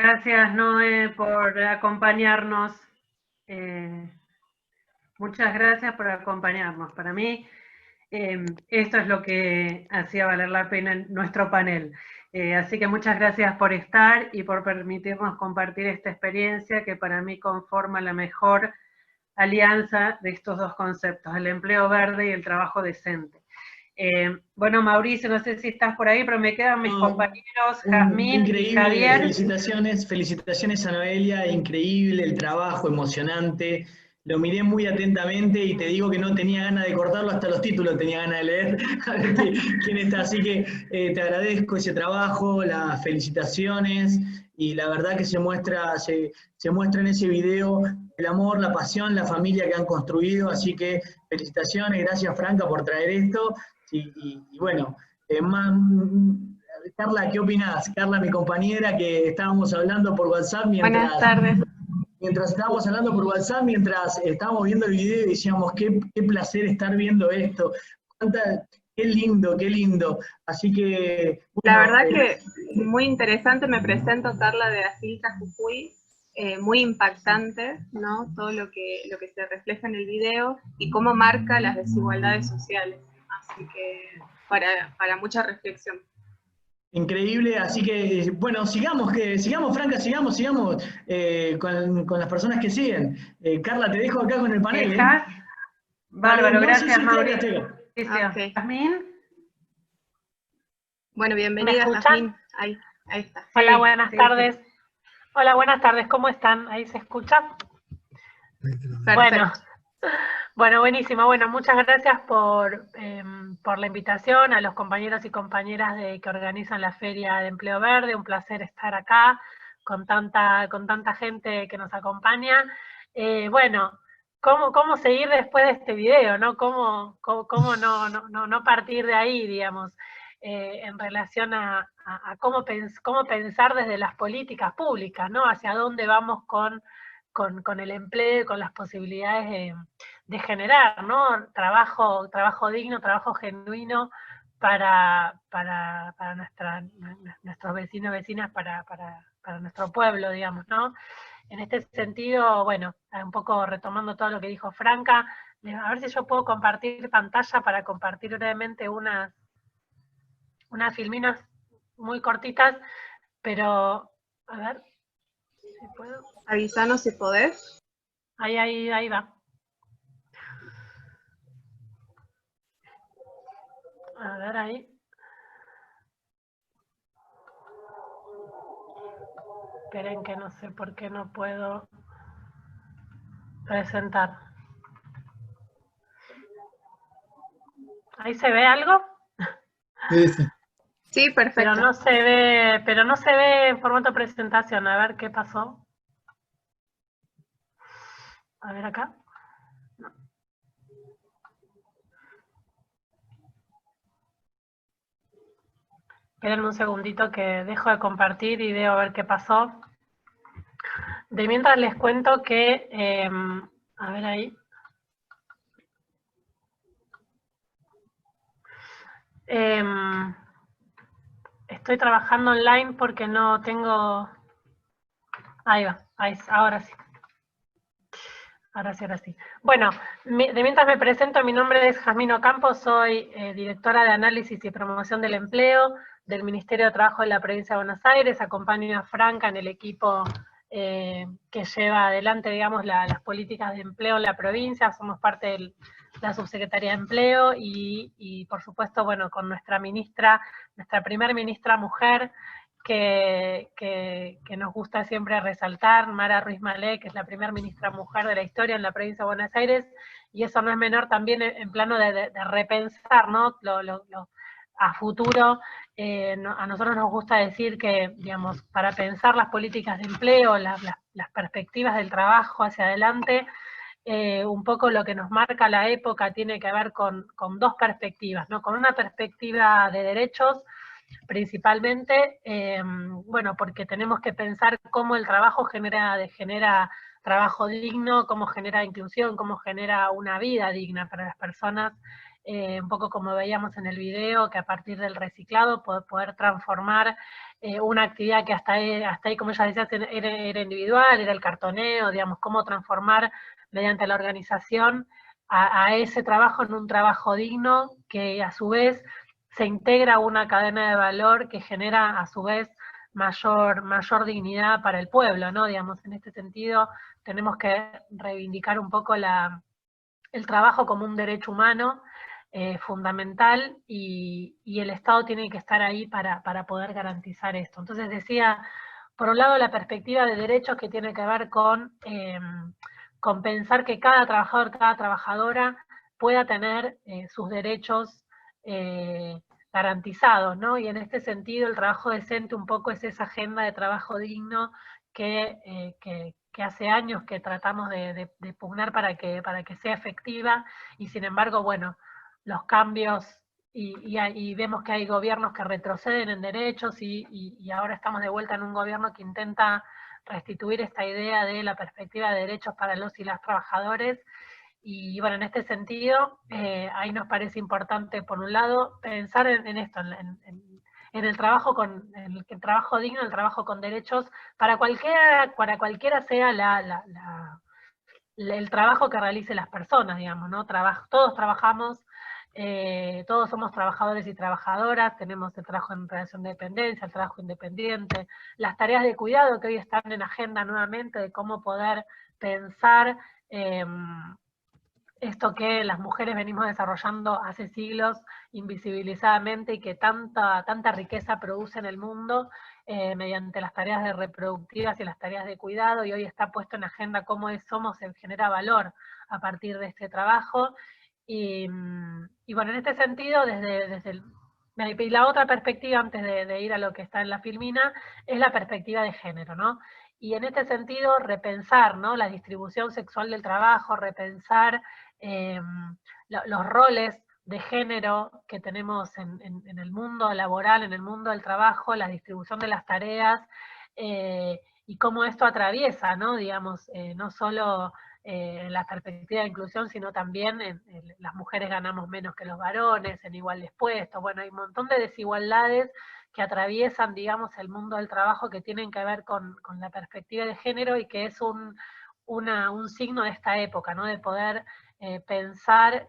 Gracias, Noé, por acompañarnos. Muchas gracias por acompañarnos. Para mí, esto es lo que hacía valer la pena nuestro panel. Así que muchas gracias por estar y por permitirnos compartir esta experiencia que para mí conforma la mejor alianza de estos dos conceptos, el empleo verde y el trabajo decente. Bueno, Mauricio, no sé si estás por ahí, pero me quedan mis compañeros, Jazmín y Javier. Felicitaciones a Noelia, increíble el trabajo, emocionante. Lo miré muy atentamente y te digo que no tenía ganas de cortarlo, hasta los títulos tenía ganas de leer, a ver quién está. Así que te agradezco ese trabajo, las felicitaciones, y la verdad que se muestra en ese video el amor, la pasión, la familia que han construido, así que felicitaciones, gracias Franca por traer esto, y bueno, Carla, ¿qué opinás? Carla, mi compañera, que estábamos hablando por WhatsApp Buenas tardes. Mientras estábamos hablando por WhatsApp, mientras estábamos viendo el video, y decíamos, qué placer estar viendo esto, qué lindo, qué lindo. Así que... Bueno, la verdad que muy interesante. Me presento, Carla de Asilca, Jujuy. Muy impactante, ¿no? Todo lo que se refleja en el video y cómo marca las desigualdades sociales. Así que para mucha reflexión. Increíble, así que, bueno, sigamos Franca, sigamos con las personas que siguen. Carla, te dejo acá con el panel. Bárbaro, gracias, sí, Mauricio. Okay. Jazmín. Bueno, bienvenida, Jazmín. Ahí está. Hola, buenas tardes. Hola, buenas tardes, ¿cómo están? ¿Ahí se escucha? Perfecto. Bueno, buenísimo. Bueno, muchas gracias por la invitación, a los compañeros y compañeras que organizan la Feria de Empleo Verde. Un placer estar acá con tanta gente que nos acompaña. Bueno, ¿cómo seguir después de este video, ¿no? ¿Cómo no partir de ahí, digamos, en relación a cómo pensar desde las políticas públicas, ¿no? Hacia dónde vamos con el empleo y con las posibilidades de generar, ¿no? Trabajo digno, trabajo genuino para nuestros vecinos, vecinas, para nuestro pueblo, digamos, ¿no? En este sentido, bueno, un poco retomando todo lo que dijo Franca, a ver si yo puedo compartir pantalla para compartir brevemente unas filminas muy cortitas, pero, a ver si puedo. Avísanos si podés. Ahí va. A ver ahí. Esperen que no sé por qué no puedo presentar. ¿Ahí se ve algo? Sí, perfecto. Pero no se ve en formato presentación. A ver qué pasó. A ver acá. No. Espérenme un segundito que dejo de compartir y veo a ver qué pasó. De mientras les cuento que, a ver ahí. Estoy trabajando online porque no tengo... Ahí va, ahora sí. Ahora sí. Bueno, de mientras me presento, mi nombre es Jazmín Ocampo, soy directora de Análisis y Promoción del Empleo del Ministerio de Trabajo de la Provincia de Buenos Aires. Acompaño a Franca en el equipo que lleva adelante, digamos, las políticas de empleo en la provincia. Somos parte de la Subsecretaría de Empleo y por supuesto, bueno, con nuestra primer ministra mujer, que nos gusta siempre resaltar, Mara Ruiz Malé, que es la primera ministra mujer de la historia en la provincia de Buenos Aires, y eso no es menor también en plano de repensar, ¿no? A futuro. A nosotros nos gusta decir que, digamos, para pensar las políticas de empleo, las perspectivas del trabajo hacia adelante, un poco lo que nos marca la época tiene que ver con dos perspectivas, ¿no? Con una perspectiva de derechos, principalmente, bueno, porque tenemos que pensar cómo el trabajo genera trabajo digno, cómo genera inclusión, cómo genera una vida digna para las personas un poco como veíamos en el video, que a partir del reciclado poder transformar una actividad que hasta ahí, como ya decías, era individual, era el cartoneo, digamos, cómo transformar mediante la organización a ese trabajo en un trabajo digno, que a su vez se integra una cadena de valor que genera a su vez mayor dignidad para el pueblo, ¿no? Digamos, en este sentido tenemos que reivindicar un poco el trabajo como un derecho humano fundamental, y el Estado tiene que estar ahí para poder garantizar esto. Entonces decía, por un lado, la perspectiva de derechos, que tiene que ver con pensar que cada trabajador, cada trabajadora pueda tener sus derechos garantizados, ¿no? Y en este sentido el trabajo decente un poco es esa agenda de trabajo digno que hace años que tratamos de pugnar para que sea efectiva, y sin embargo, bueno, los cambios, y vemos que hay gobiernos que retroceden en derechos, y ahora estamos de vuelta en un gobierno que intenta restituir esta idea de la perspectiva de derechos para los y las trabajadores. Y bueno, en este sentido, ahí nos parece importante, por un lado, pensar en esto, en el trabajo el trabajo digno, el trabajo con derechos, para cualquiera sea el trabajo que realicen las personas, digamos, ¿no? Todos trabajamos, todos somos trabajadores y trabajadoras, tenemos el trabajo en relación de dependencia, el trabajo independiente, las tareas de cuidado que hoy están en agenda nuevamente, de cómo poder pensar esto que las mujeres venimos desarrollando hace siglos invisibilizadamente, y que tanta riqueza produce en el mundo mediante las tareas de reproductivas y las tareas de cuidado, y hoy está puesto en agenda cómo se genera valor a partir de este trabajo. Y bueno, en este sentido, y la otra perspectiva, antes de ir a lo que está en la filmina, es la perspectiva de género, ¿no? Y en este sentido, repensar, ¿no?, la distribución sexual del trabajo, repensar los roles de género que tenemos en el mundo laboral, en el mundo del trabajo, la distribución de las tareas, y cómo esto atraviesa, ¿no?, digamos, no solo en la perspectiva de inclusión, sino también las mujeres ganamos menos que los varones, en iguales puestos. Bueno, hay un montón de desigualdades que atraviesan, digamos, el mundo del trabajo, que tienen que ver con la perspectiva de género, y que es un signo de esta época, ¿no?, de poder pensar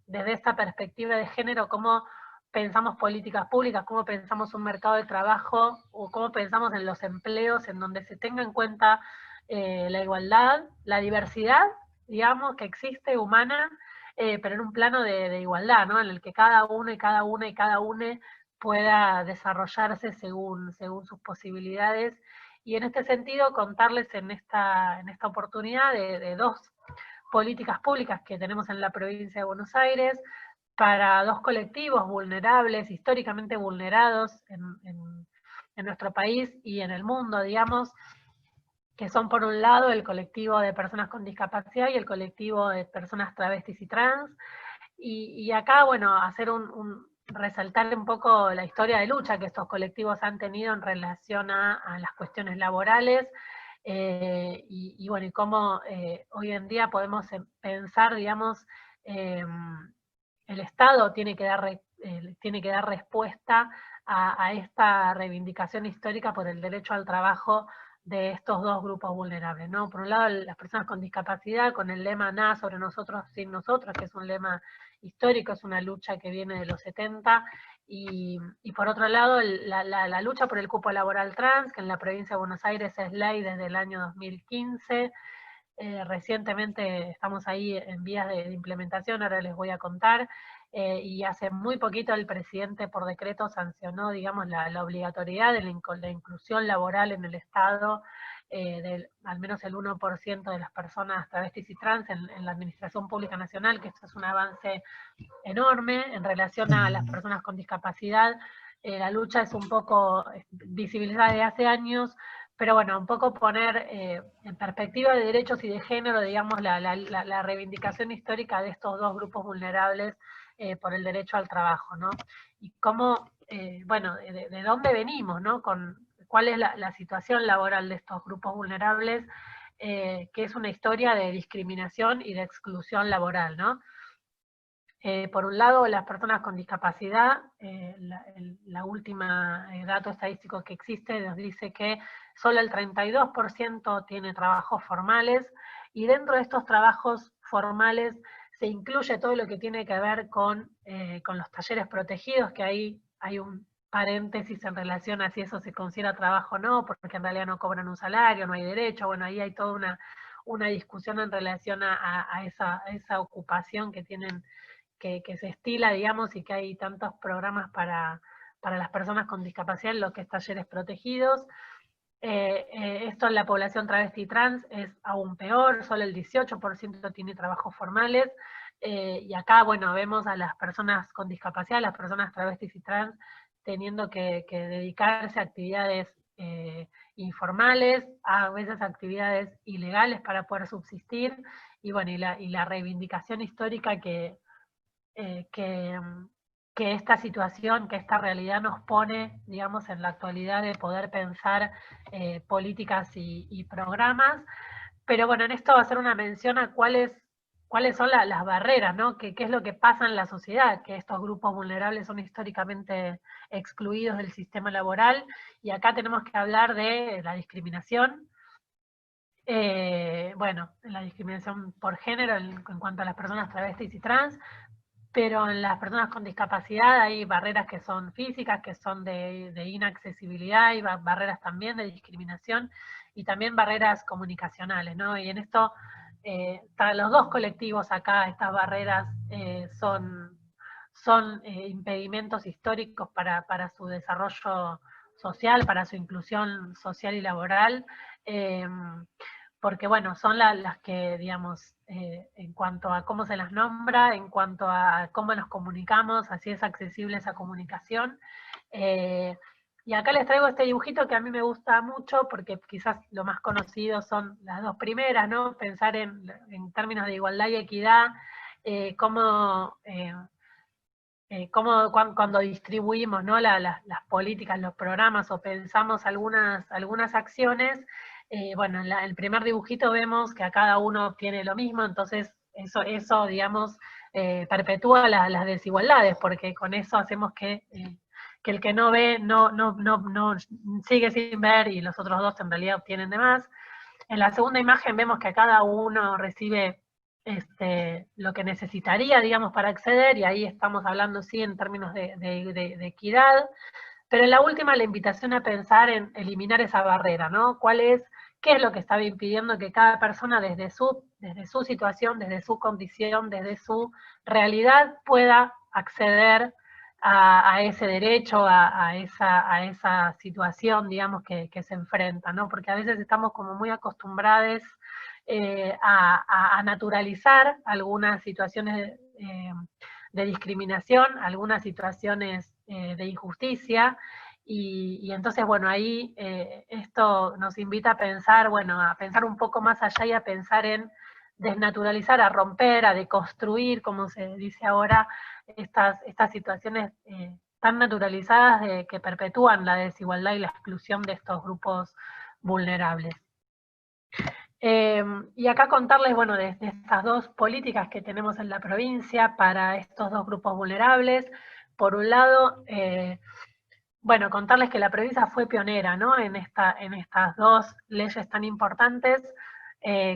desde esta perspectiva de género cómo pensamos políticas públicas, cómo pensamos un mercado de trabajo, o cómo pensamos en los empleos en donde se tenga en cuenta la igualdad, la diversidad, digamos, que existe humana, pero en un plano de igualdad, ¿no?, en el que cada uno y cada una y cada une pueda desarrollarse según sus posibilidades. Y en este sentido, contarles en esta oportunidad de dos políticas públicas que tenemos en la provincia de Buenos Aires, para dos colectivos vulnerables, históricamente vulnerados en nuestro país y en el mundo, digamos, que son, por un lado, el colectivo de personas con discapacidad y el colectivo de personas travestis y trans. Y acá, bueno, resaltar un poco la historia de lucha que estos colectivos han tenido en relación a las cuestiones laborales, y bueno, y cómo hoy en día podemos pensar, digamos, el Estado tiene que dar respuesta a esta reivindicación histórica por el derecho al trabajo de estos dos grupos vulnerables, ¿no? Por un lado, las personas con discapacidad, con el lema "Nada sobre nosotros sin nosotros", que es un lema histórico, es una lucha que viene de los 70, y por otro lado, la lucha por el cupo laboral trans, que en la provincia de Buenos Aires es ley desde el año 2015, recientemente estamos ahí en vías de implementación, ahora les voy a contar, y hace muy poquito el presidente por decreto sancionó, digamos, la obligatoriedad de la inclusión laboral en el Estado, al menos el 1% de las personas travestis y trans en la Administración Pública Nacional, que esto es un avance enorme. En relación a las personas con discapacidad, la lucha es un poco visibilizada desde hace años, pero bueno, un poco poner en perspectiva de derechos y de género, digamos, la reivindicación histórica de estos dos grupos vulnerables por el derecho al trabajo, ¿no? Y cómo, bueno, de dónde venimos, ¿no? Cuál es la situación laboral de estos grupos vulnerables, que es una historia de discriminación y de exclusión laboral, ¿no? Por un lado, las personas con discapacidad, la última dato estadístico que existe nos dice que solo el 32% tiene trabajos formales, y dentro de estos trabajos formales se incluye todo lo que tiene que ver con los talleres protegidos, que ahí hay un paréntesis en relación a si eso se considera trabajo o no, porque en realidad no cobran un salario, no hay derecho, bueno, ahí hay toda una discusión en relación a esa ocupación que tienen, que se estila, digamos, y que hay tantos programas para las personas con discapacidad en lo que es talleres protegidos. Esto en la población travesti y trans es aún peor, solo el 18% tiene trabajos formales, y acá, bueno, vemos a las personas con discapacidad, las personas travestis y trans, teniendo que dedicarse a actividades informales, a veces actividades ilegales para poder subsistir, y bueno, y la reivindicación histórica que esta situación, que esta realidad nos pone, digamos, en la actualidad de poder pensar políticas y programas. Pero bueno, en esto va a ser una mención a cuáles son las barreras, ¿no? ¿Qué es lo que pasa en la sociedad? Que estos grupos vulnerables son históricamente excluidos del sistema laboral, y acá tenemos que hablar de la discriminación. Bueno, la discriminación por género en cuanto a las personas travestis y trans, pero en las personas con discapacidad hay barreras que son físicas, que son de inaccesibilidad, y barreras también de discriminación, y también barreras comunicacionales, ¿no? Y en esto, para los dos colectivos acá, estas barreras son impedimentos históricos para su desarrollo social, para su inclusión social y laboral, porque bueno, son las que, digamos, en cuanto a cómo se las nombra, en cuanto a cómo nos comunicamos, así es accesible esa comunicación. Y acá les traigo este dibujito que a mí me gusta mucho, porque quizás lo más conocido son las dos primeras, ¿no? Pensar en términos de igualdad y equidad, cuando distribuimos, ¿no? las políticas, los programas, o pensamos algunas acciones. Bueno, en el primer dibujito vemos que a cada uno obtiene lo mismo, entonces eso digamos, perpetúa las desigualdades, porque con eso hacemos que el que no ve no sigue sin ver, y los otros dos en realidad obtienen de más. En la segunda imagen vemos que cada uno recibe lo que necesitaría, digamos, para acceder, y ahí estamos hablando, sí, en términos de equidad. Pero en la última, la invitación a pensar en eliminar esa barrera, ¿no? ¿Qué es lo que estaba impidiendo que cada persona desde su situación, desde su condición, desde su realidad, pueda acceder a ese derecho, a esa situación, digamos, que se enfrenta, ¿no? Porque a veces estamos como muy acostumbrados a naturalizar algunas situaciones de discriminación, algunas situaciones de injusticia, y entonces, bueno, ahí esto nos invita a pensar, bueno, a pensar un poco más allá, y a pensar en desnaturalizar, a romper, a deconstruir, como se dice ahora, estas situaciones tan naturalizadas que perpetúan la desigualdad y la exclusión de estos grupos vulnerables. Y acá contarles, bueno, de estas dos políticas que tenemos en la provincia para estos dos grupos vulnerables. Por un lado, bueno, contarles que la provincia fue pionera, ¿no? en estas dos leyes tan importantes.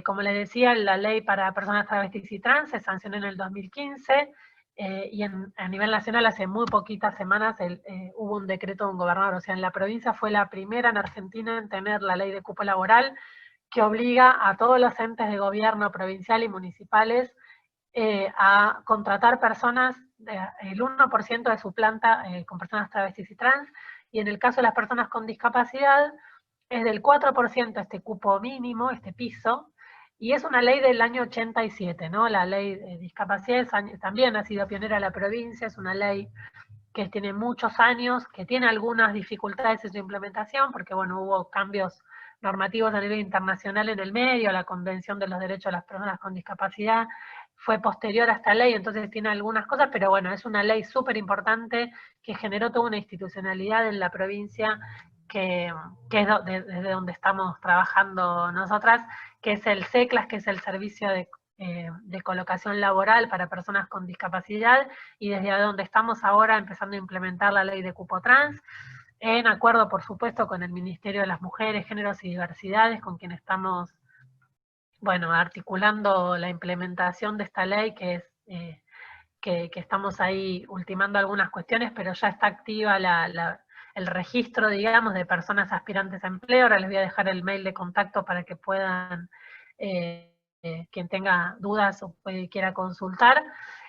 Como les decía, la ley para personas travestis y trans se sancionó en el 2015, y a nivel nacional hace muy poquitas semanas hubo un decreto de un gobernador. O sea, en la provincia fue la primera en Argentina en tener la ley de cupo laboral, que obliga a todos los entes de gobierno provincial y municipales a contratar personas, el 1% de su planta con personas travestis y trans, y en el caso de las personas con discapacidad es del 4% este cupo mínimo, este piso, y es una ley del año 87, ¿no? La ley de discapacidad también ha sido pionera en la provincia, es una ley que tiene muchos años, que tiene algunas dificultades en su implementación, porque bueno, hubo cambios normativos a nivel internacional en el medio, la Convención de los Derechos de las Personas con Discapacidad fue posterior a esta ley, entonces tiene algunas cosas, pero bueno, es una ley súper importante que generó toda una institucionalidad en la provincia, que es desde donde estamos trabajando nosotras, que es el SECLAS, que es el Servicio de colocación laboral para personas con discapacidad, y desde donde estamos ahora empezando a implementar la ley de cupo trans, en acuerdo, por supuesto, con el Ministerio de las Mujeres, Géneros y Diversidades, con quien estamos, bueno, articulando la implementación de esta ley, que es que estamos ahí ultimando algunas cuestiones, pero ya está activa el registro, digamos, de personas aspirantes a empleo. Ahora les voy a dejar el mail de contacto para que puedan, quien tenga dudas o quiera consultar.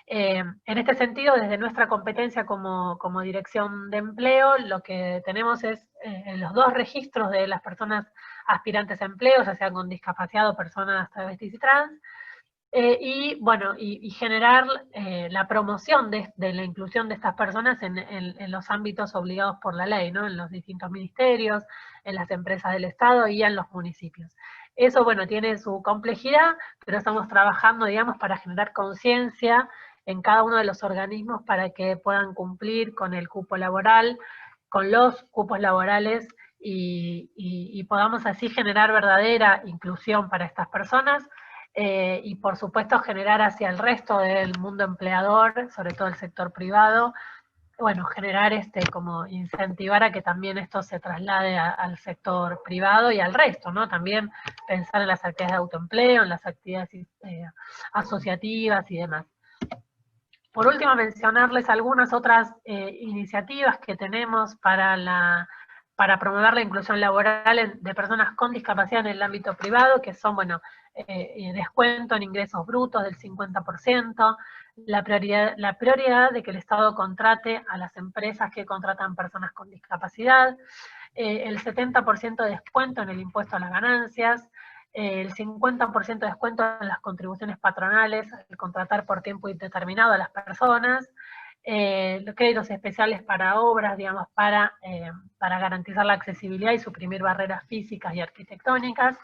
En este sentido, desde nuestra competencia como Dirección de Empleo, lo que tenemos es los 2 registros de las personas aspirantes a empleo, ya sean con discapacidad o personas travestis y trans, y bueno, y generar la promoción de la inclusión de estas personas en los ámbitos obligados por la ley, ¿no? En los distintos ministerios, en las empresas del Estado y en los municipios. Eso, bueno, tiene su complejidad, pero estamos trabajando, digamos, para generar conciencia en cada uno de los organismos para que puedan cumplir con el cupo laboral, con los cupos laborales, y podamos así generar verdadera inclusión para estas personas, y por supuesto generar hacia el resto del mundo empleador, sobre todo el sector privado, bueno, generar como incentivar a que también esto se traslade al sector privado y al resto, ¿no? También pensar en las actividades de autoempleo, en las actividades asociativas y demás. Por último, mencionarles algunas otras iniciativas que tenemos para promover la inclusión laboral de personas con discapacidad en el ámbito privado, que son, bueno, descuento en ingresos brutos del 50%, la prioridad de que el Estado contrate a las empresas que contratan personas con discapacidad, el 70% de descuento en el impuesto a las ganancias, el 50% de descuento en las contribuciones patronales al contratar por tiempo indeterminado a las personas, los créditos especiales para obras, digamos, para garantizar la accesibilidad y suprimir barreras físicas y arquitectónicas,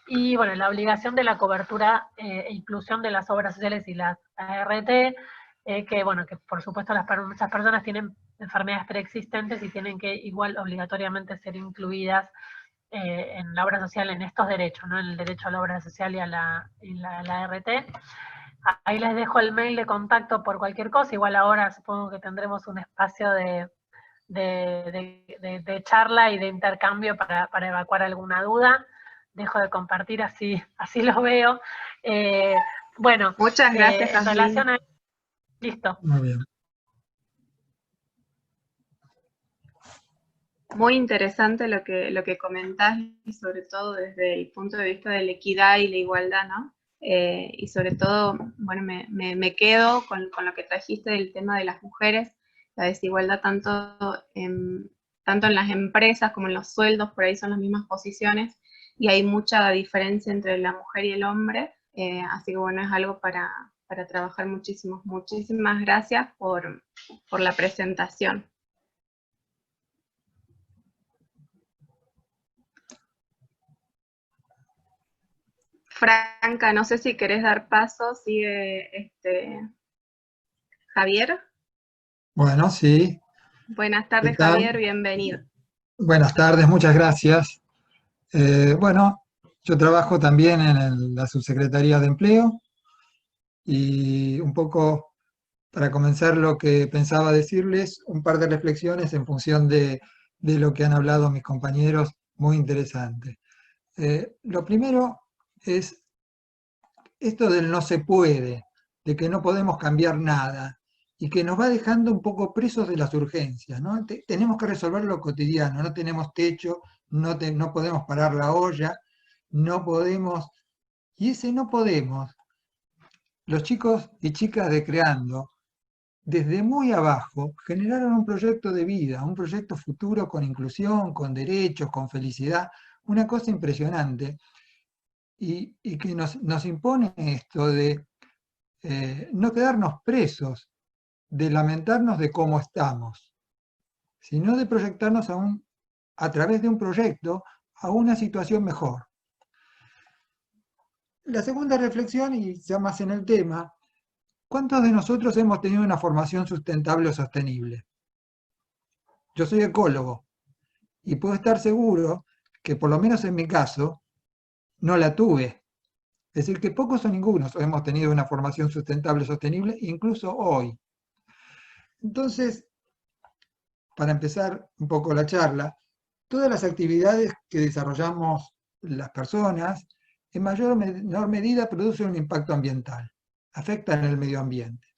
y bueno, la obligación de la cobertura e inclusión de las obras sociales y las ART, que bueno, que por supuesto muchas personas tienen enfermedades preexistentes y tienen que igual obligatoriamente ser incluidas en la obra social, en estos derechos, ¿no? En el derecho a la obra social y a la ART. Ahí les dejo el mail de contacto por cualquier cosa, igual ahora supongo que tendremos un espacio de charla y de intercambio para evacuar alguna duda. Dejo de compartir, así los veo. Bueno, muchas gracias, en relación a... Listo. Muy bien. Muy interesante lo que comentás, y sobre todo desde el punto de vista de la equidad y la igualdad, ¿no? Y sobre todo, bueno, me quedo con lo que trajiste del tema de las mujeres, la desigualdad tanto en las empresas como en los sueldos, por ahí son las mismas posiciones, y hay mucha diferencia entre la mujer y el hombre, así que bueno, es algo para trabajar muchísimo. Muchísimas gracias por la presentación. Franca, no sé si querés dar paso, sigue Javier. Bueno, sí. Buenas tardes, ¿Qué tal? Javier, bienvenido. Buenas tardes, muchas gracias. Bueno, yo trabajo también en la Subsecretaría de Empleo, y un poco para comenzar lo que pensaba decirles, un par de reflexiones en función de lo que han hablado mis compañeros, muy interesante. Lo primero es esto del no se puede, de que no podemos cambiar nada, y que nos va dejando un poco presos de las urgencias, ¿no? Tenemos que resolver lo cotidiano, no tenemos techo, no podemos parar la olla, no podemos, y ese no podemos, los chicos y chicas de Creando, desde muy abajo, generaron un proyecto de vida, un proyecto futuro con inclusión, con derechos, con felicidad, una cosa impresionante, y que nos impone esto de no quedarnos presos, de lamentarnos de cómo estamos, sino de proyectarnos a través de un proyecto a una situación mejor. La segunda reflexión, y ya más en el tema, ¿cuántos de nosotros hemos tenido una formación sustentable o sostenible? Yo soy ecólogo, y puedo estar seguro que por lo menos en mi caso, no la tuve. Es decir, que pocos o ningunos hemos tenido una formación sustentable, sostenible, incluso hoy. Entonces, para empezar un poco la charla, todas las actividades que desarrollamos las personas, en mayor o menor medida producen un impacto ambiental, afectan el medio ambiente.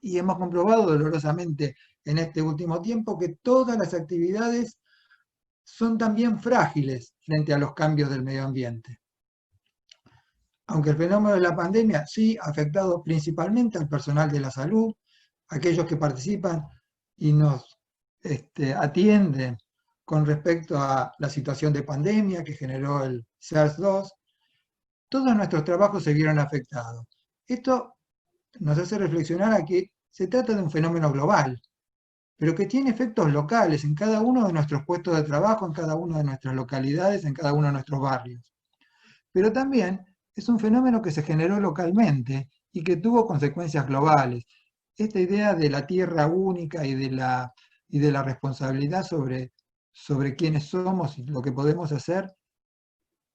Y hemos comprobado dolorosamente en este último tiempo que todas las actividades son también frágiles frente a los cambios del medio ambiente. Aunque el fenómeno de la pandemia sí ha afectado principalmente al personal de la salud, aquellos que participan y nos atienden con respecto a la situación de pandemia que generó el SARS-2, todos nuestros trabajos se vieron afectados. Esto nos hace reflexionar a que se trata de un fenómeno global, pero que tiene efectos locales en cada uno de nuestros puestos de trabajo, en cada una de nuestras localidades, en cada uno de nuestros barrios. Pero también es un fenómeno que se generó localmente y que tuvo consecuencias globales. Esta idea de la tierra única y de la responsabilidad sobre quiénes somos y lo que podemos hacer,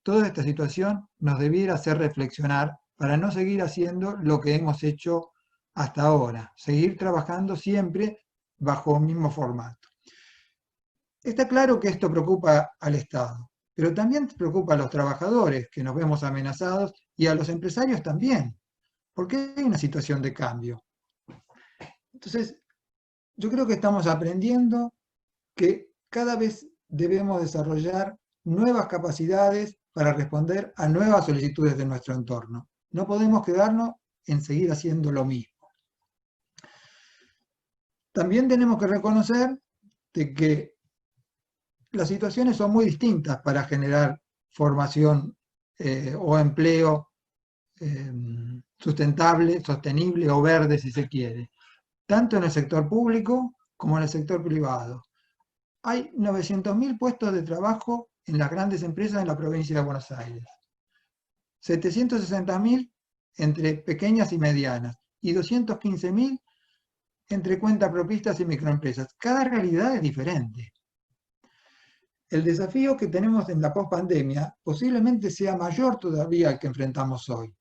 toda esta situación nos debiera hacer reflexionar para no seguir haciendo lo que hemos hecho hasta ahora, seguir trabajando siempre bajo el mismo formato. Está claro que esto preocupa al Estado, pero también preocupa a los trabajadores, que nos vemos amenazados, y a los empresarios también, porque hay una situación de cambio. Entonces, yo creo que estamos aprendiendo que cada vez debemos desarrollar nuevas capacidades para responder a nuevas solicitudes de nuestro entorno. No podemos quedarnos en seguir haciendo lo mismo. También tenemos que reconocer de que las situaciones son muy distintas para generar formación o empleo sustentable, sostenible o verde, si se quiere, tanto en el sector público como en el sector privado. Hay 900.000 puestos de trabajo en las grandes empresas en la provincia de Buenos Aires, 760.000 entre pequeñas y medianas, y 215.000 entre cuentapropistas y microempresas. Cada realidad es diferente. El desafío que tenemos en la pospandemia posiblemente sea mayor todavía al que enfrentamos hoy,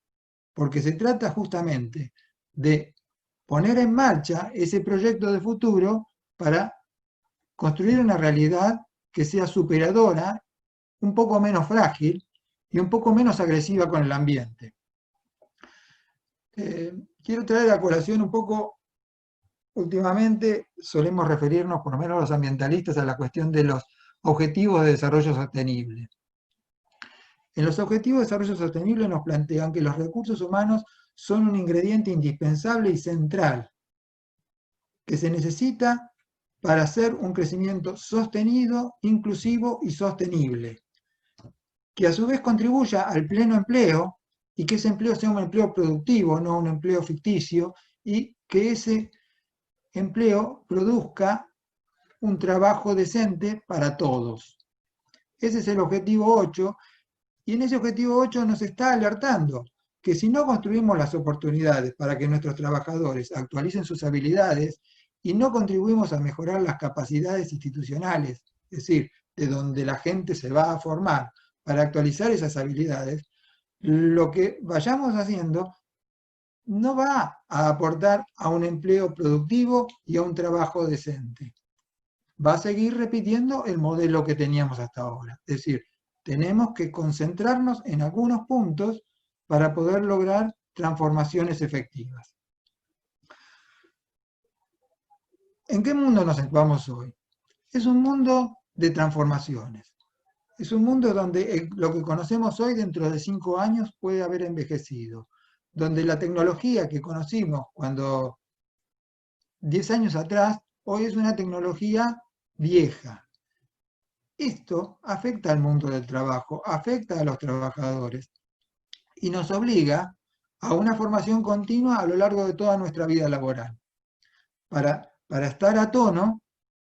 porque se trata justamente de poner en marcha ese proyecto de futuro para construir una realidad que sea superadora, un poco menos frágil y un poco menos agresiva con el ambiente. Quiero traer a colación un poco, últimamente solemos referirnos, por lo menos los ambientalistas, a la cuestión de los objetivos de desarrollo sostenible. En los objetivos de desarrollo sostenible nos plantean que los recursos humanos son un ingrediente indispensable y central que se necesita para hacer un crecimiento sostenido, inclusivo y sostenible, que a su vez contribuya al pleno empleo y que ese empleo sea un empleo productivo, no un empleo ficticio, y que ese empleo produzca un trabajo decente para todos. Ese es el objetivo 8, y en ese objetivo 8 nos está alertando que si no construimos las oportunidades para que nuestros trabajadores actualicen sus habilidades y no contribuimos a mejorar las capacidades institucionales, es decir, de donde la gente se va a formar para actualizar esas habilidades, lo que vayamos haciendo no va a aportar a un empleo productivo y a un trabajo decente. Va a seguir repitiendo el modelo que teníamos hasta ahora. Es decir, tenemos que concentrarnos en algunos puntos para poder lograr transformaciones efectivas. ¿En qué mundo nos encontramos hoy? Es un mundo de transformaciones. Es un mundo donde lo que conocemos hoy dentro de 5 años puede haber envejecido. Donde la tecnología que conocimos cuando 10 años atrás, hoy es una tecnología vieja. Esto afecta al mundo del trabajo, afecta a los trabajadores y nos obliga a una formación continua a lo largo de toda nuestra vida laboral, para estar a tono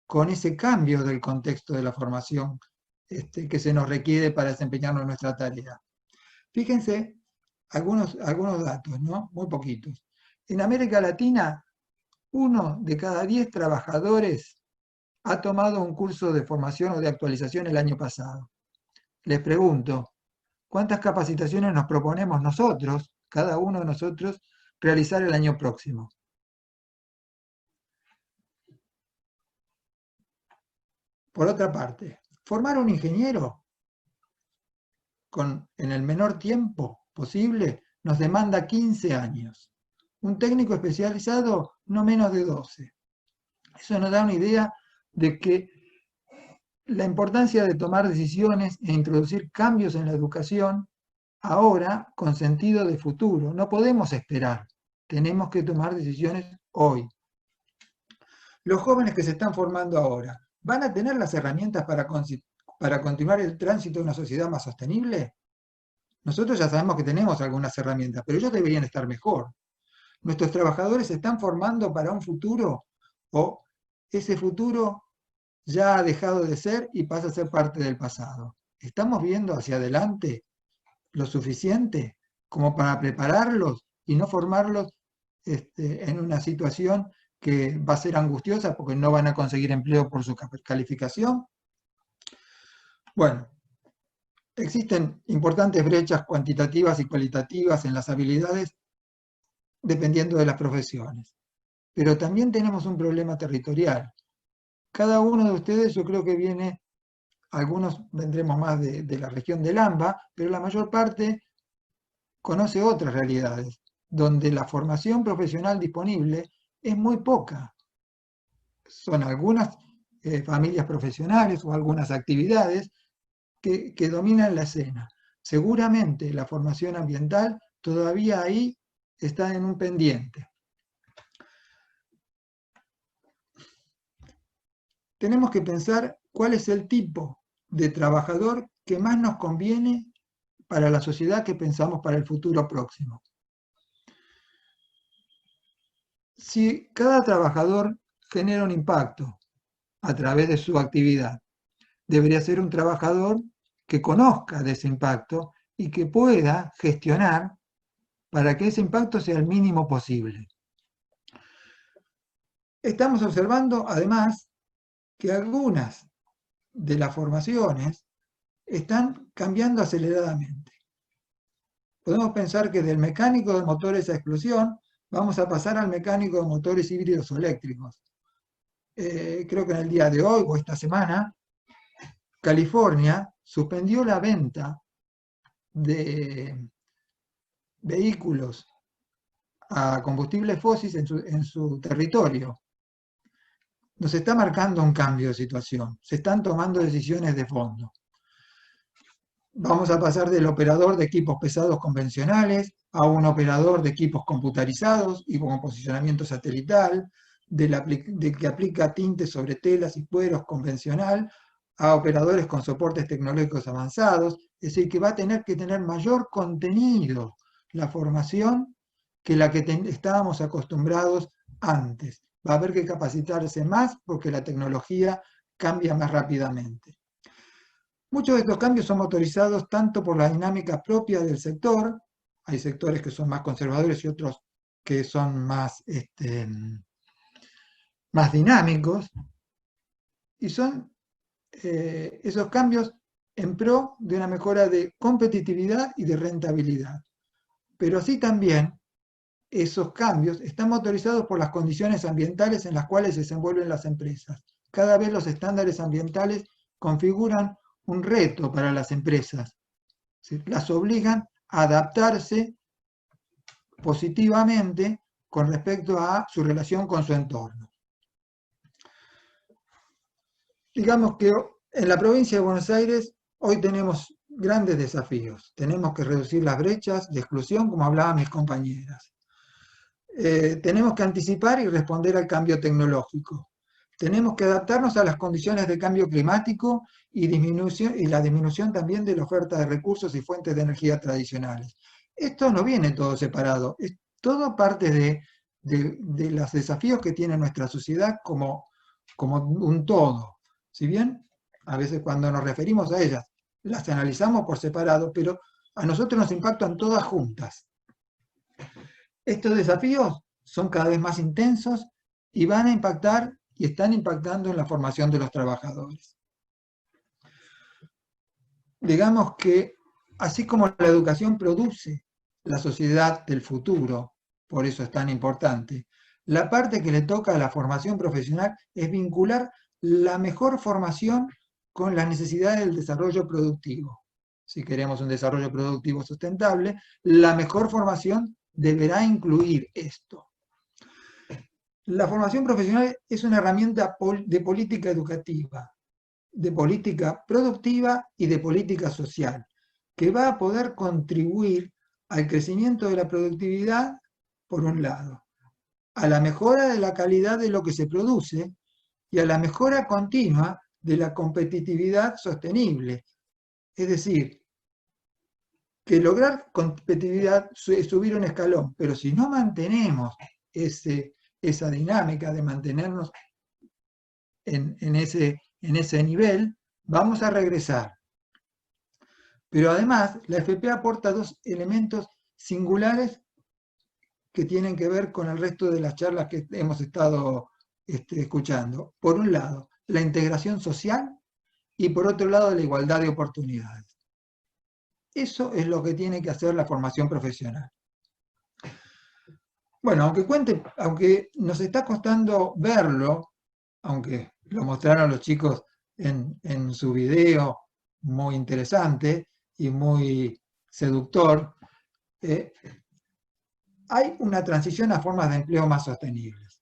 con ese cambio del contexto de la formación que se nos requiere para desempeñarnos en nuestra tarea. Fíjense algunos datos, ¿no? Muy poquitos. En América Latina, 1 de cada 10 trabajadores ha tomado un curso de formación o de actualización el año pasado. Les pregunto, cuántas capacitaciones nos proponemos nosotros, cada uno de nosotros, realizar el año próximo. Por otra parte, formar un ingeniero en el menor tiempo posible nos demanda 15 años. Un técnico especializado no menos de 12. Eso nos da una idea de que la importancia de tomar decisiones e introducir cambios en la educación ahora con sentido de futuro. No podemos esperar, tenemos que tomar decisiones hoy. Los jóvenes que se están formando ahora, ¿van a tener las herramientas para continuar el tránsito de una sociedad más sostenible? Nosotros ya sabemos que tenemos algunas herramientas, pero ellos deberían estar mejor. ¿Nuestros trabajadores se están formando para un futuro o ese futuro ya ha dejado de ser y pasa a ser parte del pasado? ¿Estamos viendo hacia adelante lo suficiente como para prepararlos y no formarlos en una situación que va a ser angustiosa porque no van a conseguir empleo por su calificación? Bueno, existen importantes brechas cuantitativas y cualitativas en las habilidades dependiendo de las profesiones. Pero también tenemos un problema territorial. Cada uno de ustedes, yo creo que viene, algunos vendremos más de la región del AMBA, pero la mayor parte conoce otras realidades, donde la formación profesional disponible es muy poca. Son algunas familias profesionales o algunas actividades que dominan la escena. Seguramente la formación ambiental todavía ahí está en un pendiente. Tenemos que pensar cuál es el tipo de trabajador que más nos conviene para la sociedad que pensamos para el futuro próximo. Si cada trabajador genera un impacto a través de su actividad, debería ser un trabajador que conozca de ese impacto y que pueda gestionar para que ese impacto sea el mínimo posible. Estamos observando, además, que algunas de las formaciones están cambiando aceleradamente. Podemos pensar que del mecánico de motores a explosión vamos a pasar al mecánico de motores híbridos o eléctricos. Creo que en el día de hoy o esta semana, California suspendió la venta de vehículos a combustibles fósiles en su territorio. Nos está marcando un cambio de situación, se están tomando decisiones de fondo. Vamos a pasar del operador de equipos pesados convencionales a un operador de equipos computarizados y con posicionamiento satelital, de que aplica tintes sobre telas y cueros convencional, a operadores con soportes tecnológicos avanzados, es decir, que va a tener que tener mayor contenido la formación que la que estábamos acostumbrados antes. Va a haber que capacitarse más porque la tecnología cambia más rápidamente. Muchos de estos cambios son motorizados tanto por la dinámica propia del sector, hay sectores que son más conservadores y otros que son más dinámicos, y son esos cambios en pro de una mejora de competitividad y de rentabilidad. Pero así también esos cambios están motorizados por las condiciones ambientales en las cuales se desenvuelven las empresas. Cada vez los estándares ambientales configuran un reto para las empresas. Las obligan a adaptarse positivamente con respecto a su relación con su entorno. Digamos que en la provincia de Buenos Aires hoy tenemos grandes desafíos. Tenemos que reducir las brechas de exclusión, como hablaban mis compañeras. Tenemos que anticipar y responder al cambio tecnológico. Tenemos que adaptarnos a las condiciones de cambio climático y la disminución también de la oferta de recursos y fuentes de energía tradicionales. Esto no viene todo separado, es todo parte de los desafíos que tiene nuestra sociedad como un todo. Si bien a veces cuando nos referimos a ellas las analizamos por separado, pero a nosotros nos impactan todas juntas. Estos desafíos son cada vez más intensos y van a impactar y están impactando en la formación de los trabajadores. Digamos que así como la educación produce la sociedad del futuro, por eso es tan importante, la parte que le toca a la formación profesional es vincular la mejor formación con las necesidades del desarrollo productivo. Si queremos un desarrollo productivo sustentable, la mejor formación deberá incluir esto. La formación profesional es una herramienta de política educativa, de política productiva y de política social, que va a poder contribuir al crecimiento de la productividad, por un lado, a la mejora de la calidad de lo que se produce y a la mejora continua de la competitividad sostenible. Es decir, que lograr competitividad es subir un escalón, pero si no mantenemos esa dinámica de mantenernos en ese nivel, vamos a regresar. Pero además, la FP aporta dos elementos singulares que tienen que ver con el resto de las charlas que hemos estado escuchando. Por un lado, la integración social y por otro lado, la igualdad de oportunidades. Eso es lo que tiene que hacer la formación profesional. Bueno, aunque nos está costando verlo, aunque lo mostraron los chicos en su video muy interesante y muy seductor, hay una transición a formas de empleo más sostenibles.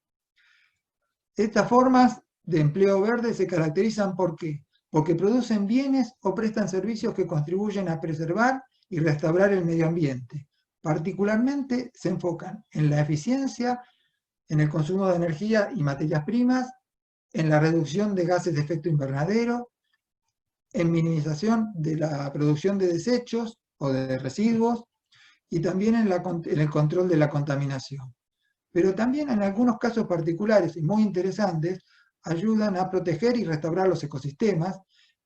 Estas formas de empleo verde se caracterizan ¿por qué? Porque producen bienes o prestan servicios que contribuyen a preservar y restaurar el medio ambiente. Particularmente se enfocan en la eficiencia, en el consumo de energía y materias primas, en la reducción de gases de efecto invernadero, en minimización de la producción de desechos o de residuos, y también en el control de la contaminación. Pero también en algunos casos particulares y muy interesantes, ayudan a proteger y restaurar los ecosistemas,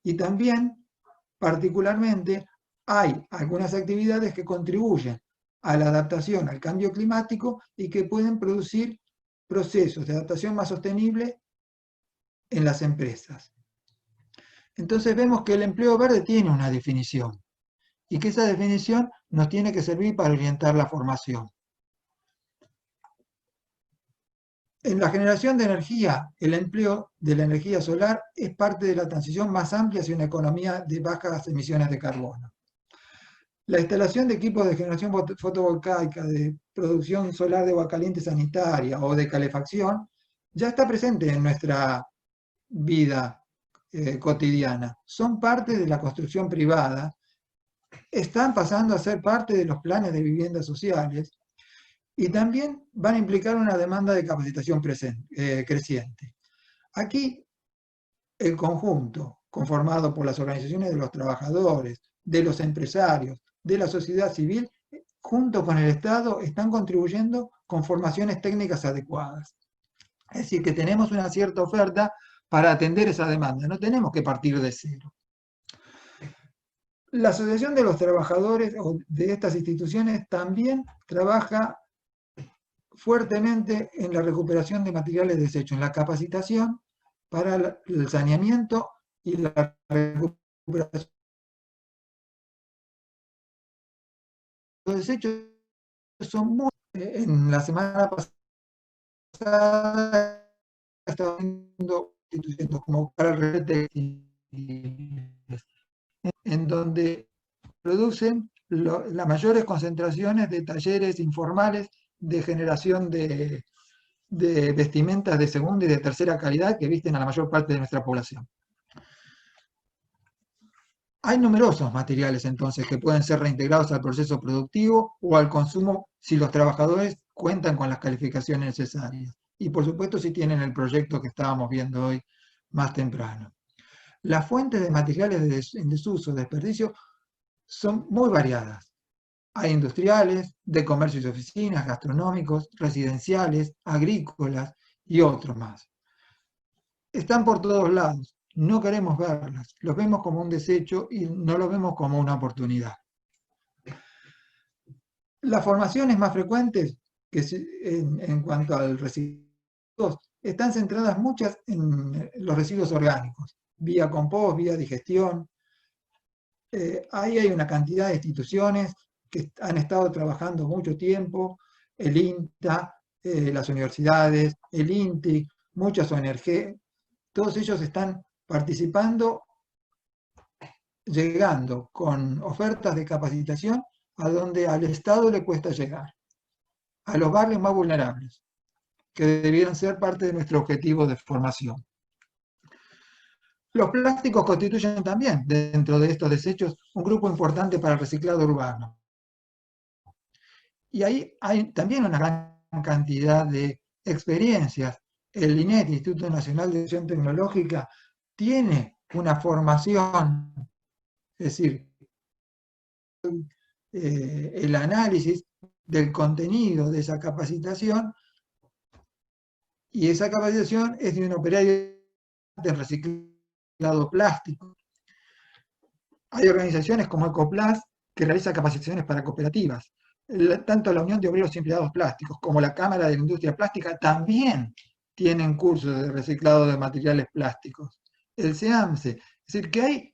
y también, particularmente, hay algunas actividades que contribuyen a la adaptación al cambio climático y que pueden producir procesos de adaptación más sostenible en las empresas. Entonces vemos que el empleo verde tiene una definición, y que esa definición nos tiene que servir para orientar la formación. En la generación de energía, el empleo de la energía solar es parte de la transición más amplia hacia una economía de bajas emisiones de carbono. La instalación de equipos de generación fotovoltaica, de producción solar de agua caliente sanitaria o de calefacción, ya está presente en nuestra vida cotidiana. Son parte de la construcción privada, están pasando a ser parte de los planes de viviendas sociales, y también van a implicar una demanda de capacitación creciente. Aquí, el conjunto, conformado por las organizaciones de los trabajadores, de los empresarios, de la sociedad civil, junto con el Estado, están contribuyendo con formaciones técnicas adecuadas. Es decir, que tenemos una cierta oferta para atender esa demanda, no tenemos que partir de cero. La Asociación de los Trabajadores de estas instituciones también trabaja fuertemente en la recuperación de materiales desechos, en la capacitación para el saneamiento y la recuperación. Los desechos son muy... En la semana pasada estaba viendo instituciones como para el en donde producen las mayores concentraciones de talleres informales de generación de vestimentas de segunda y de tercera calidad que visten a la mayor parte de nuestra población. Hay numerosos materiales entonces que pueden ser reintegrados al proceso productivo o al consumo si los trabajadores cuentan con las calificaciones necesarias. Y por supuesto si tienen el proyecto que estábamos viendo hoy más temprano. Las fuentes de materiales en desuso, desperdicio, son muy variadas. Hay industriales, de comercios y oficinas, gastronómicos, residenciales, agrícolas y otros más. Están por todos lados, no queremos verlas, los vemos como un desecho y no los vemos como una oportunidad. Las formaciones más frecuentes en cuanto al residuos están centradas muchas en los residuos orgánicos, vía compost, vía digestión, ahí hay una cantidad de instituciones que han estado trabajando mucho tiempo, el INTA, las universidades, el INTI, muchas ONG, todos ellos están participando, llegando con ofertas de capacitación a donde al Estado le cuesta llegar, a los barrios más vulnerables, que debieran ser parte de nuestro objetivo de formación. Los plásticos constituyen también, dentro de estos desechos, un grupo importante para el reciclado urbano. Y ahí hay también una gran cantidad de experiencias. El INET, Instituto Nacional de Educación Tecnológica, tiene una formación, es decir, el análisis del contenido de esa capacitación, y esa capacitación es de un operario de reciclado plástico. Hay organizaciones como Ecoplas que realiza capacitaciones para cooperativas. Tanto la Unión de Obreros y Empleados Plásticos como la Cámara de la Industria Plástica también tienen cursos de reciclado de materiales plásticos. El SEAMSE. Es decir, que hay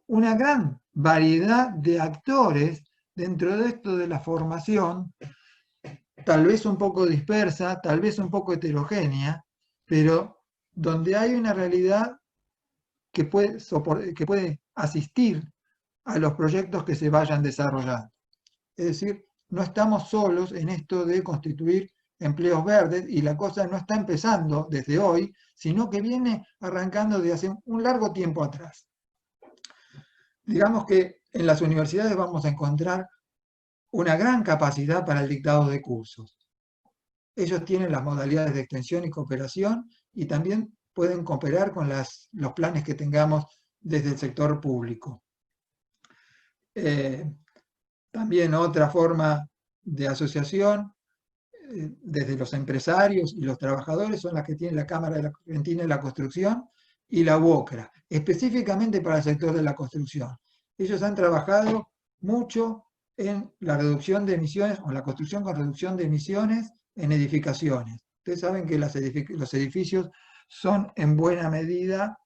una gran variedad de actores dentro de esto de la formación, tal vez un poco dispersa, tal vez un poco heterogénea, pero donde hay una realidad que puede asistir a los proyectos que se vayan desarrollando. Es decir, no estamos solos en esto de constituir empleos verdes, y la cosa no está empezando desde hoy, sino que viene arrancando de hace un largo tiempo atrás. Digamos que en las universidades vamos a encontrar una gran capacidad para el dictado de cursos. Ellos tienen las modalidades de extensión y cooperación, y también pueden cooperar con los planes que tengamos desde el sector público. También otra forma de asociación desde los empresarios y los trabajadores son las que tiene la Cámara Argentina de la Construcción y la UOCRA, específicamente para el sector de la construcción. Ellos han trabajado mucho en la reducción de emisiones, o la construcción con reducción de emisiones en edificaciones. Ustedes saben que los edificios son en buena medida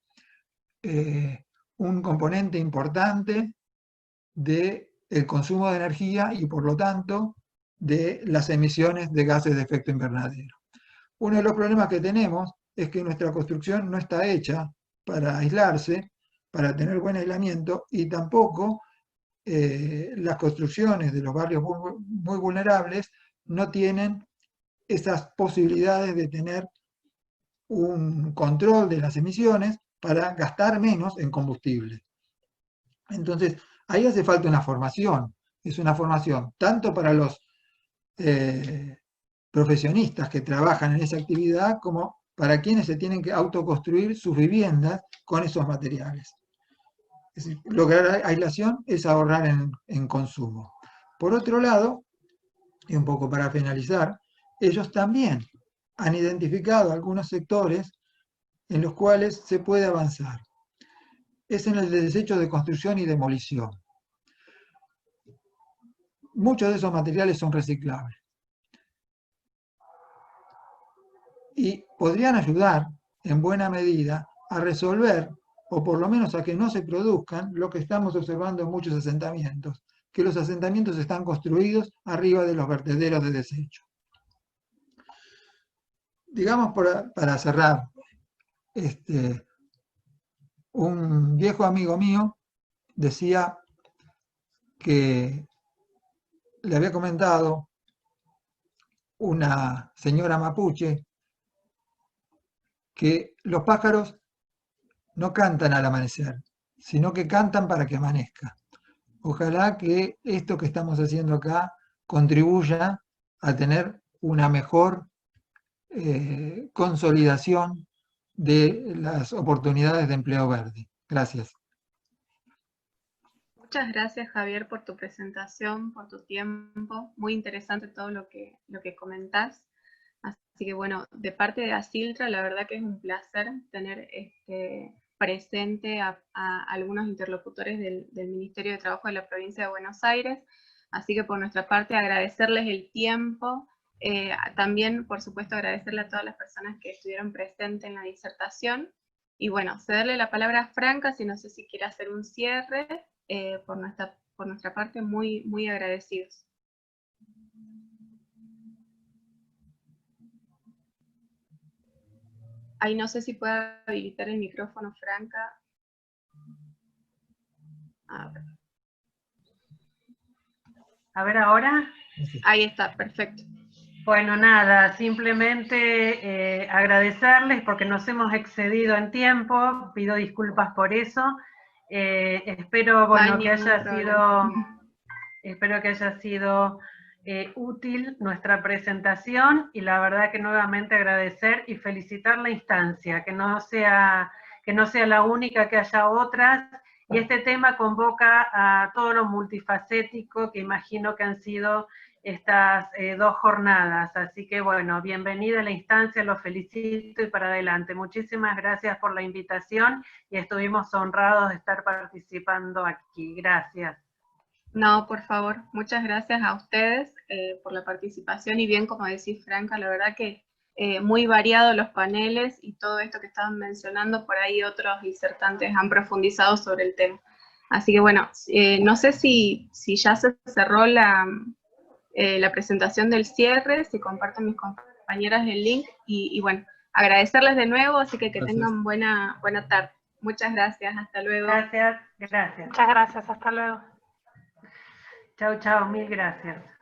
un componente importante del consumo de energía y, por lo tanto, de las emisiones de gases de efecto invernadero. Uno de los problemas que tenemos es que nuestra construcción no está hecha para aislarse, para tener buen aislamiento, y tampoco las construcciones de los barrios muy vulnerables no tienen esas posibilidades de tener un control de las emisiones para gastar menos en combustible. Entonces, ahí hace falta una formación. Es una formación tanto para los profesionistas que trabajan en esa actividad, como para quienes se tienen que autoconstruir sus viviendas con esos materiales. Es decir, lograr aislación es ahorrar en consumo. Por otro lado, y un poco para finalizar, ellos también han identificado algunos sectores en los cuales se puede avanzar. Es en el de desechos de construcción y demolición. Muchos de esos materiales son reciclables. Y podrían ayudar, en buena medida, a resolver, o por lo menos a que no se produzcan, lo que estamos observando en muchos asentamientos, que los asentamientos están construidos arriba de los vertederos de desecho. Digamos, para cerrar, un viejo amigo mío decía que le había comentado una señora mapuche que los pájaros no cantan al amanecer, sino que cantan para que amanezca. Ojalá que esto que estamos haciendo acá contribuya a tener una mejor consolidación de las oportunidades de empleo verde. Gracias. Muchas gracias, Javier, por tu presentación, por tu tiempo. Muy interesante todo lo que comentás. Así que bueno, de parte de Asiltra, la verdad que es un placer tener presente a algunos interlocutores del Ministerio de Trabajo de la provincia de Buenos Aires. Así que por nuestra parte agradecerles el tiempo. También, por supuesto, agradecerle a todas las personas que estuvieron presentes en la disertación. Y bueno, cederle la palabra a Franca, si no sé si quiere hacer un cierre, por nuestra parte muy, muy agradecidos. Ahí no sé si puede habilitar el micrófono, Franca. A ver ahora. Ahí está, perfecto. Bueno, nada, simplemente agradecerles porque nos hemos excedido en tiempo, pido disculpas por eso. Espero, bueno, que haya sido útil nuestra presentación, y la verdad que nuevamente agradecer y felicitar la instancia, que no sea la única, que haya otras, y este tema convoca a todo lo multifacético que imagino que han sido estas 2 jornadas, así que bueno, bienvenida a la instancia, los felicito y para adelante. Muchísimas gracias por la invitación y estuvimos honrados de estar participando aquí. Gracias. No, por favor, muchas gracias a ustedes por la participación, y bien, como decís, Franca, la verdad que muy variados los paneles y todo esto que estaban mencionando, por ahí otros disertantes han profundizado sobre el tema. Así que bueno, no sé si ya se cerró la presentación del cierre, si comparten mis compañeras el link, y bueno, agradecerles de nuevo, así que tengan buena tarde. Muchas gracias, hasta luego. Gracias. Muchas gracias, hasta luego. Chao, chao, mil gracias.